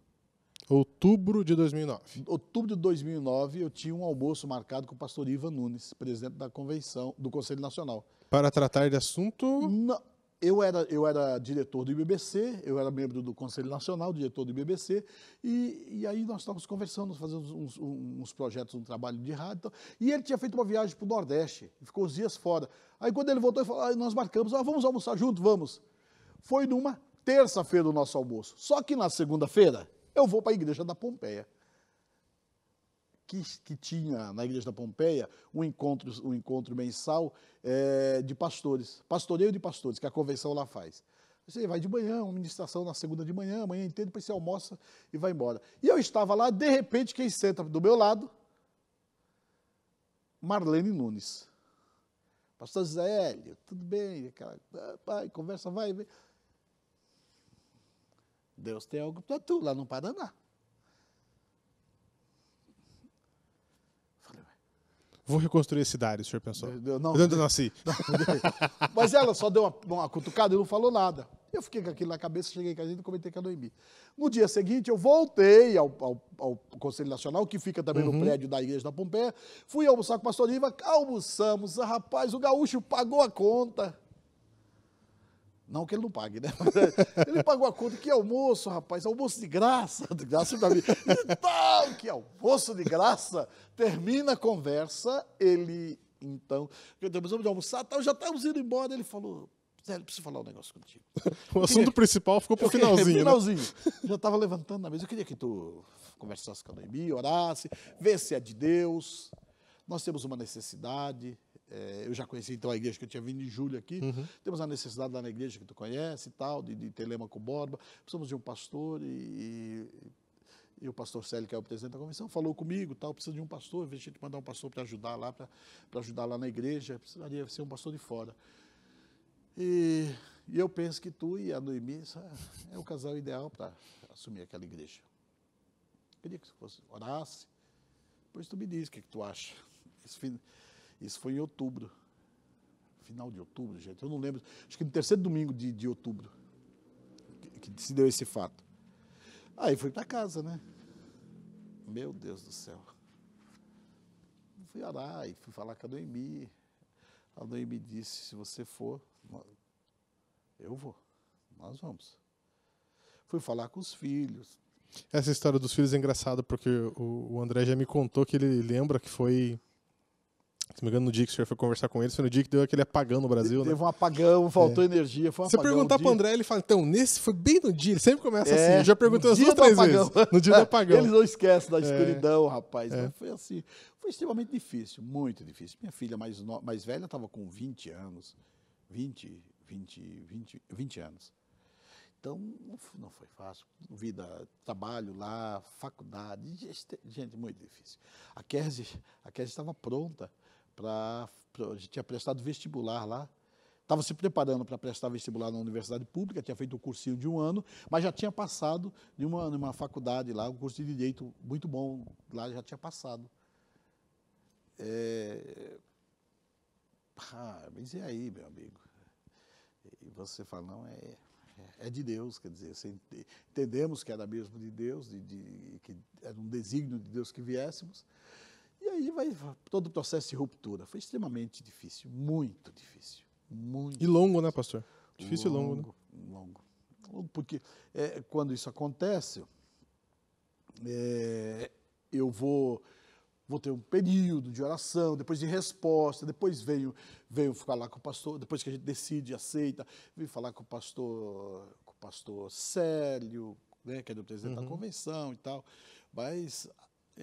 Outubro de 2009. Outubro de 2009, eu tinha um almoço marcado com o pastor Ivan Nunes, presidente da convenção, do Conselho Nacional. Para tratar de assunto? Não, eu era diretor do IBBC, eu era membro do Conselho Nacional, diretor do IBBC, e aí nós estávamos conversando, fazendo uns projetos, um trabalho de rádio, e ele tinha feito uma viagem para o Nordeste, ficou uns dias fora. Aí quando ele voltou, ele falou, nós marcamos, vamos almoçar junto, vamos. Foi numa terça-feira o nosso almoço, só que na segunda-feira, eu vou para a igreja da Pompeia, que tinha na igreja da Pompeia um encontro mensal de pastores, pastoreio de pastores, que a convenção lá faz. Você vai de manhã, uma ministração na segunda de manhã, amanhã inteira, depois você almoça e vai embora. E eu estava lá, de repente, quem senta do meu lado? Marlene Nunes. Pastor Zélio, tudo bem? Pai, conversa, vai. Deus tem algo para tu lá no Paraná. Falei, vou reconstruir a cidade, o senhor pensou? Não, onde eu nasci? Não, mas ela só deu uma cutucada e não falou nada. Eu fiquei com aquilo na cabeça, cheguei em casa e comentei com a Noemi. No dia seguinte, eu voltei ao Conselho Nacional, que fica também no prédio da Igreja da Pompeia. Fui almoçar com o pastor Iva, almoçamos. Rapaz, o gaúcho pagou a conta. Não que ele não pague, né? Ele pagou a conta. Que almoço, rapaz? Almoço de graça para mim. Então, que almoço de graça. Termina a conversa, ele, então, vamos almoçar, já estamos indo embora. Ele falou, Zé, preciso falar um negócio contigo. O assunto principal ficou pro finalzinho, finalzinho. Né? Já estava levantando na mesa. Eu queria que tu conversasse com a Noemi, orasse, vê se é de Deus. nós temos uma necessidade. Eu já conheci então a igreja que eu tinha vindo em julho aqui. Temos a necessidade lá na igreja que tu conhece e tal, de Telêmaco Borba. Precisamos de um pastor e o pastor Célio, que é o presidente da convenção, falou comigo, tal, precisa de um pastor, em vez de a gente mandar um pastor para ajudar lá, para ajudar lá na igreja, precisaria ser um pastor de fora. E eu penso que tu e a Noemi é o casal ideal para assumir aquela igreja. Queria que você orasse, depois tu me diz o que tu acha. Isso foi em outubro, final de outubro, gente, eu não lembro, acho que no terceiro domingo de outubro, que se deu esse fato. Aí fui para casa, né? Meu Deus do céu. Fui orar e fui falar com a Noemi. A Noemi disse, se você for, eu vou, nós vamos. Fui falar com os filhos. Essa história dos filhos é engraçada, porque o André já me contou que ele lembra que foi, se não me engano, no dia que o senhor foi conversar com eles, foi no dia que deu aquele apagão no Brasil, Teve né? um apagão, faltou energia, foi um Você apagão. perguntar pro André, ele fala, então, nesse foi bem no dia, ele sempre começa assim, eu já perguntei umas dia 2 ou 3 do apagão. vezes, no dia do apagão. Eles não esquecem da escuridão, rapaz, mas foi assim, foi extremamente difícil, muito difícil. Minha filha mais velha estava com 20 anos, 20 anos. Então, não foi fácil. Vida, trabalho lá, faculdade, gente, muito difícil. A Kersi estava pronta a gente tinha prestado vestibular lá, estava se preparando para prestar vestibular na universidade pública, tinha feito um cursinho de 1 ano, mas já tinha passado de uma faculdade lá, um curso de direito muito bom, lá já tinha passado. Mas e aí, meu amigo? E você fala, não, é de Deus, quer dizer, entendemos que era mesmo de Deus, que era um desígnio de Deus que viéssemos, e aí vai todo o processo de ruptura. Foi extremamente difícil, muito difícil. Muito E longo, né, pastor? Difícil e longo, né? Longo. Porque quando isso acontece, eu vou ter um período de oração, depois de resposta, depois venho falar com o pastor, depois que a gente decide, aceita, venho falar com o pastor Célio, né, que é o presidente da convenção e tal, mas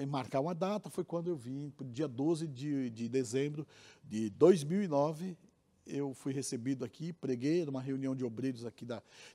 marcar uma data foi quando eu vim, dia 12 de dezembro de 2009, eu fui recebido aqui, preguei numa reunião de obreiros aqui,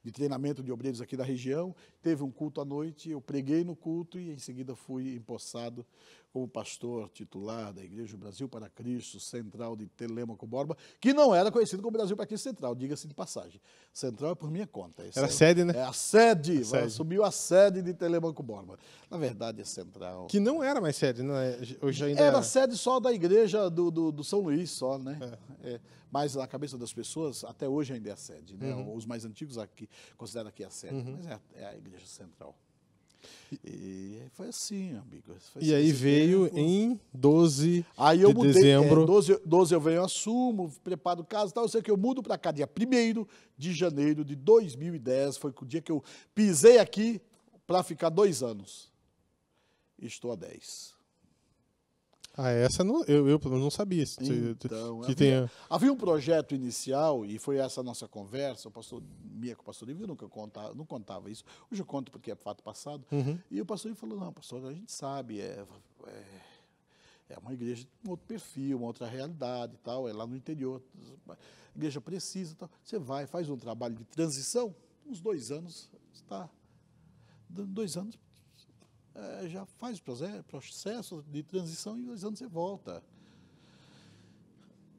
de treinamento de obreiros aqui da região, teve um culto à noite, eu preguei no culto e em seguida fui empossado como pastor titular da Igreja do Brasil para Cristo, Central de Telêmaco Borba, que não era conhecido como Brasil para Cristo Central, diga-se de passagem. Central é por minha conta. Era a sede, né? É a sede, assumiu a sede de Telêmaco Borba. Na verdade é Central. Que não era mais sede, né? Hoje ainda era sede só da igreja do São Luís, só, né? Mas na cabeça das pessoas, até hoje ainda é a sede, né? Os mais antigos aqui consideram aqui a sede, mas é a igreja central. E foi assim, amigo. E aí veio em 12 aí eu de mudei, dezembro. 12 eu venho, assumo, preparo casa e tal. Eu sei que eu mudo para cá dia 1º de janeiro de 2010. Foi o dia que eu pisei aqui para ficar 2 anos. E estou há 10. Essa eu não sabia. Então, que havia um projeto inicial, e foi essa a nossa conversa, o pastor Mia com o pastor Ivo, eu não contava isso, hoje eu conto porque é fato passado, e o pastor Ivo falou, não, pastor, a gente sabe, é uma igreja com outro perfil, uma outra realidade, e tal, é lá no interior, a igreja precisa, tal. Você vai, faz um trabalho de transição, uns 2 anos, está dando 2 anos, já faz o processo de transição e 2 anos você volta.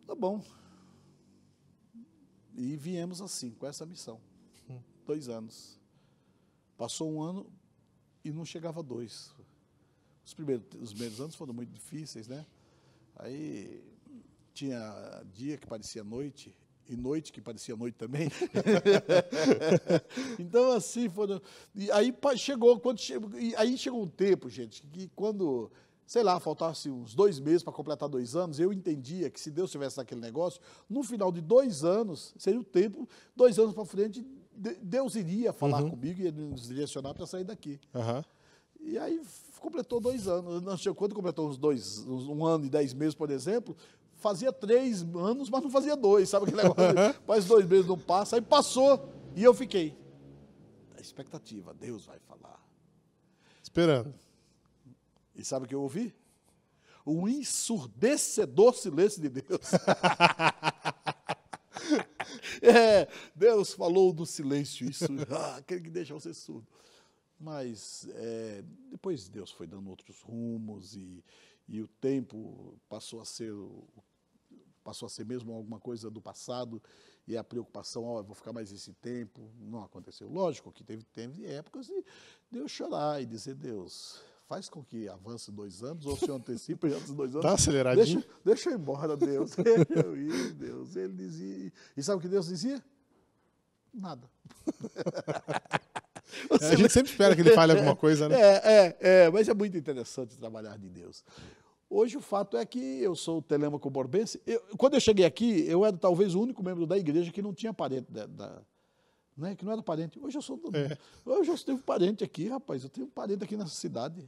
Tá bom. E viemos assim, com essa missão. 2 anos. Passou 1 ano e não chegava a 2. Os primeiros anos foram muito difíceis, né? Aí tinha dia que parecia noite, e noite que parecia noite também. Então, assim, foram... E aí chegou um tempo, gente, que quando, sei lá, faltasse uns 2 meses para completar 2 anos, eu entendia que se Deus tivesse naquele negócio, no final de 2 anos, seria o tempo, 2 anos para frente, Deus iria falar comigo e nos direcionar para sair daqui. E aí completou 2 anos. Quando completou uns 1 ano e 10 meses, por exemplo, fazia 3 anos, mas não fazia 2, sabe aquele negócio? Faz 2 meses, não passa, aí passou, e eu fiquei. A expectativa, Deus vai falar. Esperando. E sabe o que eu ouvi? o ensurdecedor silêncio de Deus. Deus falou do silêncio, isso, aquele que deixa você surdo. Mas depois Deus foi dando outros rumos e o tempo passou a ser mesmo alguma coisa do passado, e a preocupação, eu vou ficar mais esse tempo, não aconteceu. Lógico que teve épocas de Deus chorar e dizer, Deus, faz com que avance 2 anos, ou se antecipa antes de 2 anos. Tá aceleradinho. Deixa eu ir embora, Deus. Deixa eu ir, Deus. Ele dizia, e sabe o que Deus dizia? Nada. A gente sempre espera que ele fale alguma coisa, né? Mas é muito interessante trabalhar de Deus. Hoje o fato é que eu sou Telêmaco Borbense. Quando eu cheguei aqui, eu era talvez o único membro da igreja que não tinha parente, né, que não era parente. Hoje eu sou. Hoje eu tenho parente aqui, rapaz. Eu tenho parente aqui nessa cidade.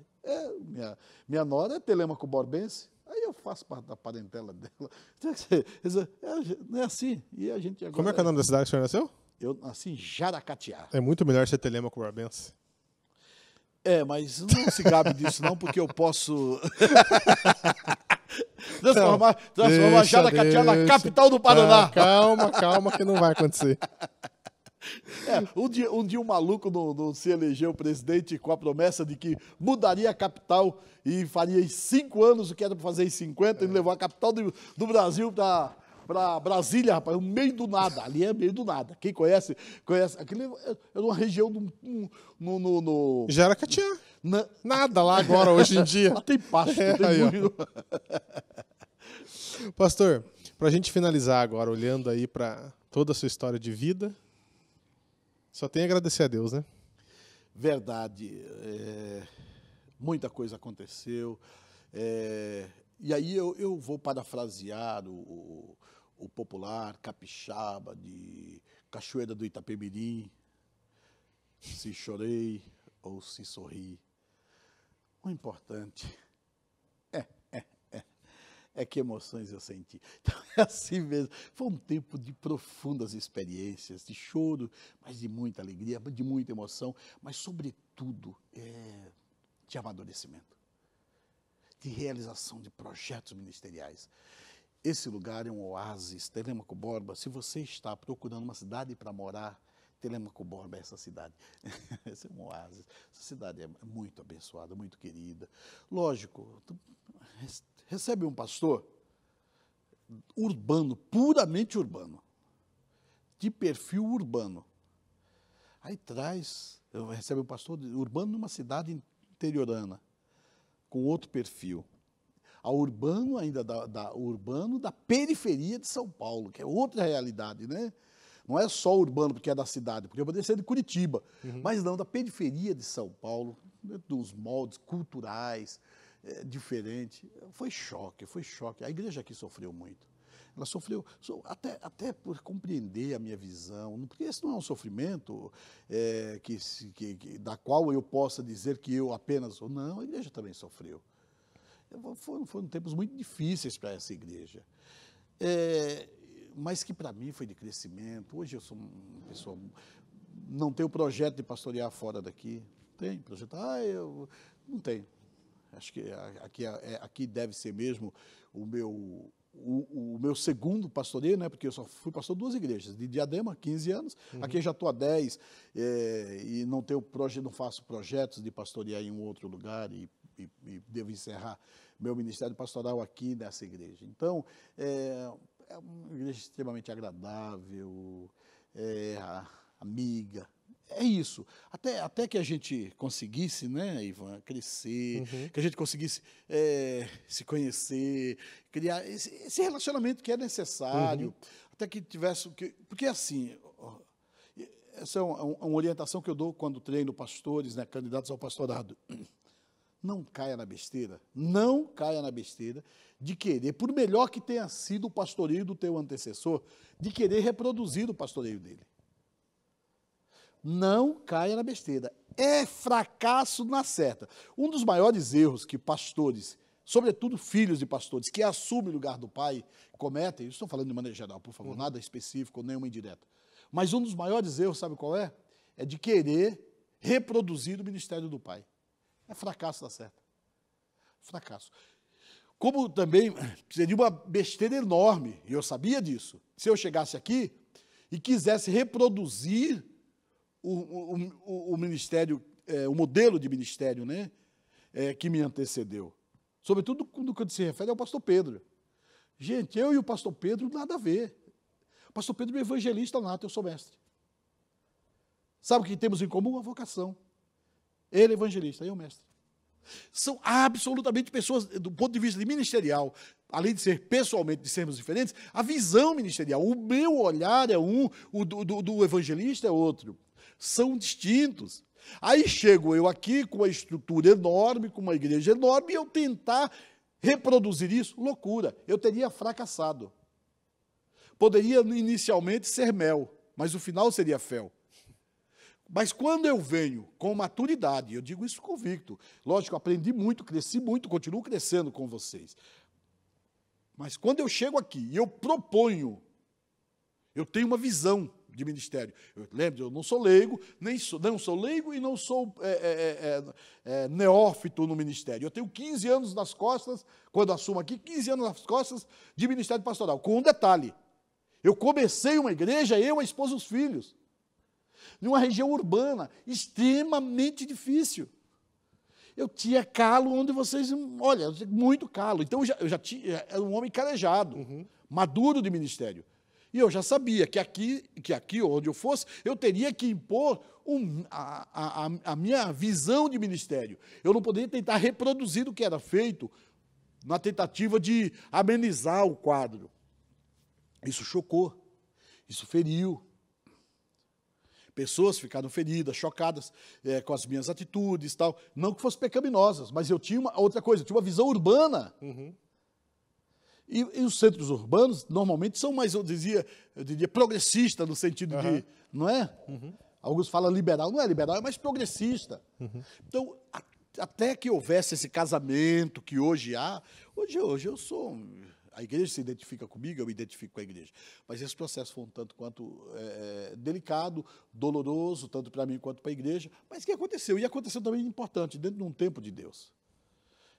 Minha nora é Telêmaco Borbense. Aí eu faço parte da parentela dela. Não é assim. E a gente agora, Como é que é o nome da cidade que o senhor nasceu? Eu nasci em Jaracatiá. É muito melhor ser Telêmaco Borbense. Mas não se gabe disso não, porque eu posso transformar Jaracatiá na capital do Paraná. Calma que não vai acontecer. Um dia um maluco não se elegeu presidente com a promessa de que mudaria a capital e faria em 5 anos o que era para fazer em 50, e levou a capital do Brasil para Brasília, rapaz, no meio do nada. Ali é meio do nada. Quem conhece. Aquilo é uma região no Jaracatiá. Nada lá agora, hoje em dia. Lá tem pasto, tem muito. Pastor, para a gente finalizar agora, olhando aí para toda a sua história de vida, só tem a agradecer a Deus, né? Verdade. Muita coisa aconteceu. E aí eu vou parafrasear o popular capixaba de Cachoeira do Itapemirim, se chorei ou se sorri. O importante é que emoções eu senti. Então é assim mesmo. Foi um tempo de profundas experiências, de choro, mas de muita alegria, de muita emoção, mas sobretudo de amadurecimento, de realização de projetos ministeriais. Esse lugar é um oásis, Telêmaco Borba. Se você está procurando uma cidade para morar, Telêmaco Borba é essa cidade. Esse é um oásis. Essa cidade é muito abençoada, muito querida. Lógico, recebe um pastor urbano, puramente urbano, de perfil urbano. Aí recebe um pastor urbano numa cidade interiorana, com outro perfil. A urbano ainda urbano da periferia de São Paulo, que é outra realidade, né? Não é só urbano porque é da cidade, porque poderia ser de Curitiba, mas não, da periferia de São Paulo, né, dos moldes culturais, diferente. Foi choque. A igreja aqui sofreu muito. Ela sofreu até por compreender a minha visão, porque esse não é um sofrimento da qual eu possa dizer que eu apenas... Não, a igreja também sofreu. Foram tempos muito difíceis para essa igreja, mas que para mim foi de crescimento. Hoje eu sou uma pessoa, não tenho projeto de pastorear fora daqui. Tem projeto? Não tenho. Acho que aqui deve ser mesmo o meu segundo pastoreio, né? Porque eu só fui pastor de 2 igrejas, de Diadema, 15 anos, aqui eu já estou há 10, e não faço projetos de pastorear em um outro lugar, e devo encerrar meu ministério pastoral aqui nessa igreja. Então, é uma igreja extremamente agradável, amiga. É isso. Até que a gente conseguisse, né, Ivan, crescer, que a gente conseguisse se conhecer, criar esse relacionamento que é necessário, até que tivesse... Porque assim... Essa é uma orientação que eu dou quando treino pastores, né, candidatos ao pastorado. Não caia na besteira de querer, por melhor que tenha sido o pastoreio do teu antecessor, de querer reproduzir o pastoreio dele. Não caia na besteira. É fracasso na certa. Um dos maiores erros que pastores, sobretudo filhos de pastores, que assumem o lugar do pai, cometem, estou falando de maneira geral, por favor, nada específico, nenhuma indireta, mas um dos maiores erros, sabe qual é? É de querer reproduzir o ministério do pai. É fracasso na certa. Fracasso. Como também seria uma besteira enorme, e eu sabia disso, se eu chegasse aqui e quisesse reproduzir o ministério, o modelo de ministério, né, que me antecedeu. Sobretudo quando se refere ao pastor Pedro. Gente, eu e o pastor Pedro, nada a ver. O pastor Pedro é evangelista nato, eu sou mestre. Sabe o que temos em comum? A vocação. Ele é evangelista, eu mestre. São absolutamente pessoas, do ponto de vista ministerial, além de ser pessoalmente, de sermos diferentes, a visão ministerial, o meu olhar é um, o do evangelista é outro. São distintos. Aí chego eu aqui com uma estrutura enorme, com uma igreja enorme, e eu tentar reproduzir isso, loucura, eu teria fracassado. Poderia inicialmente ser mel, mas o final seria fel. Mas quando eu venho com maturidade, eu digo isso convicto, lógico, aprendi muito, cresci muito, continuo crescendo com vocês. Mas quando eu chego aqui e eu proponho, eu tenho uma visão de ministério. Eu não sou leigo, não sou leigo e não sou neófito no ministério. Eu tenho 15 anos nas costas, quando assumo aqui, 15 anos nas costas de ministério pastoral. Com um detalhe, eu comecei uma igreja, eu, a esposa e os filhos, numa região urbana, extremamente difícil. Eu tinha calo onde vocês... Olha, muito calo. Então, eu já tinha, era um homem calejado, maduro de ministério. E eu já sabia que aqui onde eu fosse, eu teria que impor a minha visão de ministério. Eu não poderia tentar reproduzir o que era feito na tentativa de amenizar o quadro. Isso chocou, isso feriu. Pessoas ficaram feridas, chocadas com as minhas atitudes e tal. Não que fossem pecaminosas, mas eu tinha outra coisa, eu tinha uma visão urbana. E os centros urbanos, normalmente, são mais, eu diria progressistas, no sentido de... Não é? Alguns falam liberal. Não é liberal, é mais progressista. Então, até que houvesse esse casamento que hoje há... Hoje eu sou... A igreja se identifica comigo, eu me identifico com a igreja. Mas esse processo foi um tanto quanto delicado, doloroso, tanto para mim quanto para a igreja. Mas o que aconteceu? E aconteceu também importante, dentro de um tempo de Deus.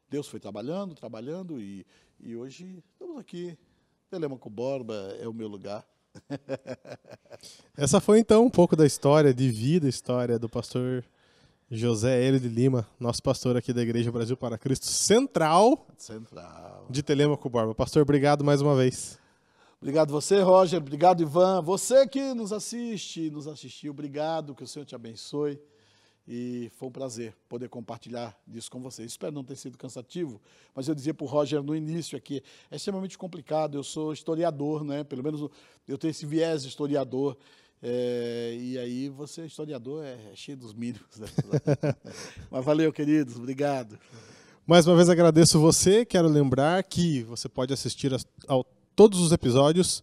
Deus foi trabalhando, e hoje estamos aqui. Telêmaco Borba é o meu lugar. Essa foi, então, um pouco da história de vida, história do pastor José Hélio de Lima, nosso pastor aqui da Igreja Brasil para Cristo Central de Telêmaco Borba. Pastor, obrigado mais uma vez. Obrigado você, Roger. Obrigado, Ivan. Você que nos assistiu, obrigado, que o Senhor te abençoe. E foi um prazer poder compartilhar disso com vocês. Espero não ter sido cansativo, mas eu dizia para o Roger no início aqui, é extremamente complicado. Eu sou historiador, né? Pelo menos eu tenho esse viés historiador. E aí você, historiador, é cheio dos mínimos. Né? Mas valeu, queridos. Obrigado. Mais uma vez agradeço você. Quero lembrar que você pode assistir a todos os episódios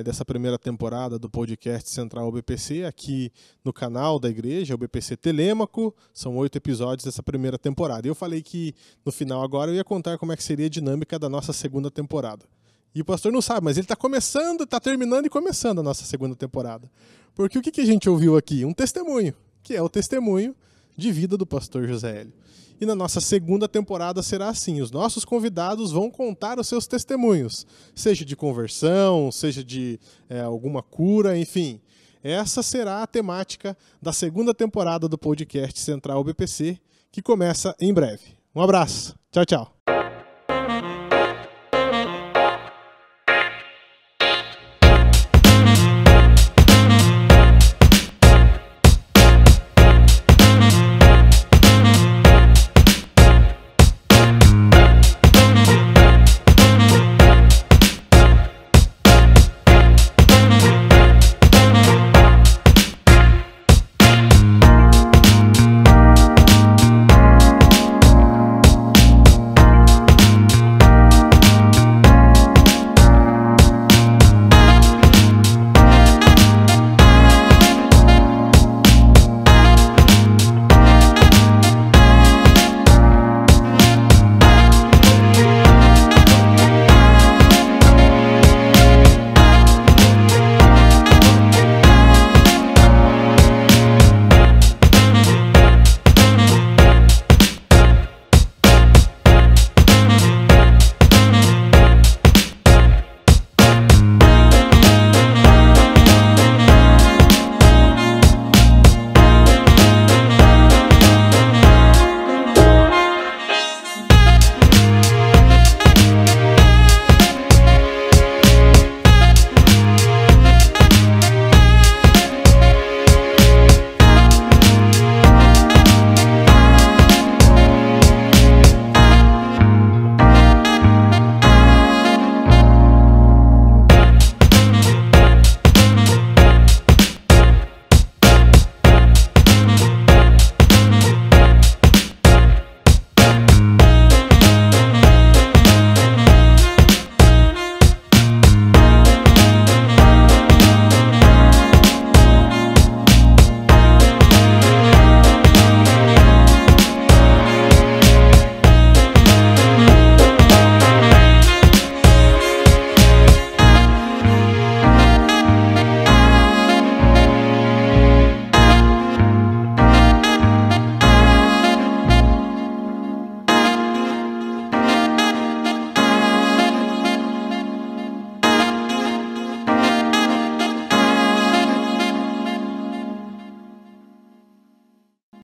dessa primeira temporada do podcast Central UBPC, aqui no canal da igreja, o UBPC Telêmaco. São 8 episódios dessa primeira temporada. E eu falei que no final agora eu ia contar como é que seria a dinâmica da nossa segunda temporada. E o pastor não sabe, mas ele está terminando e começando a nossa segunda temporada. Porque o que a gente ouviu aqui? Um testemunho, que é o testemunho de vida do pastor José Hélio. E na nossa segunda temporada será assim, os nossos convidados vão contar os seus testemunhos, seja de conversão, seja de alguma cura, enfim. Essa será a temática da segunda temporada do podcast Central UBPC, que começa em breve. Um abraço, tchau, tchau.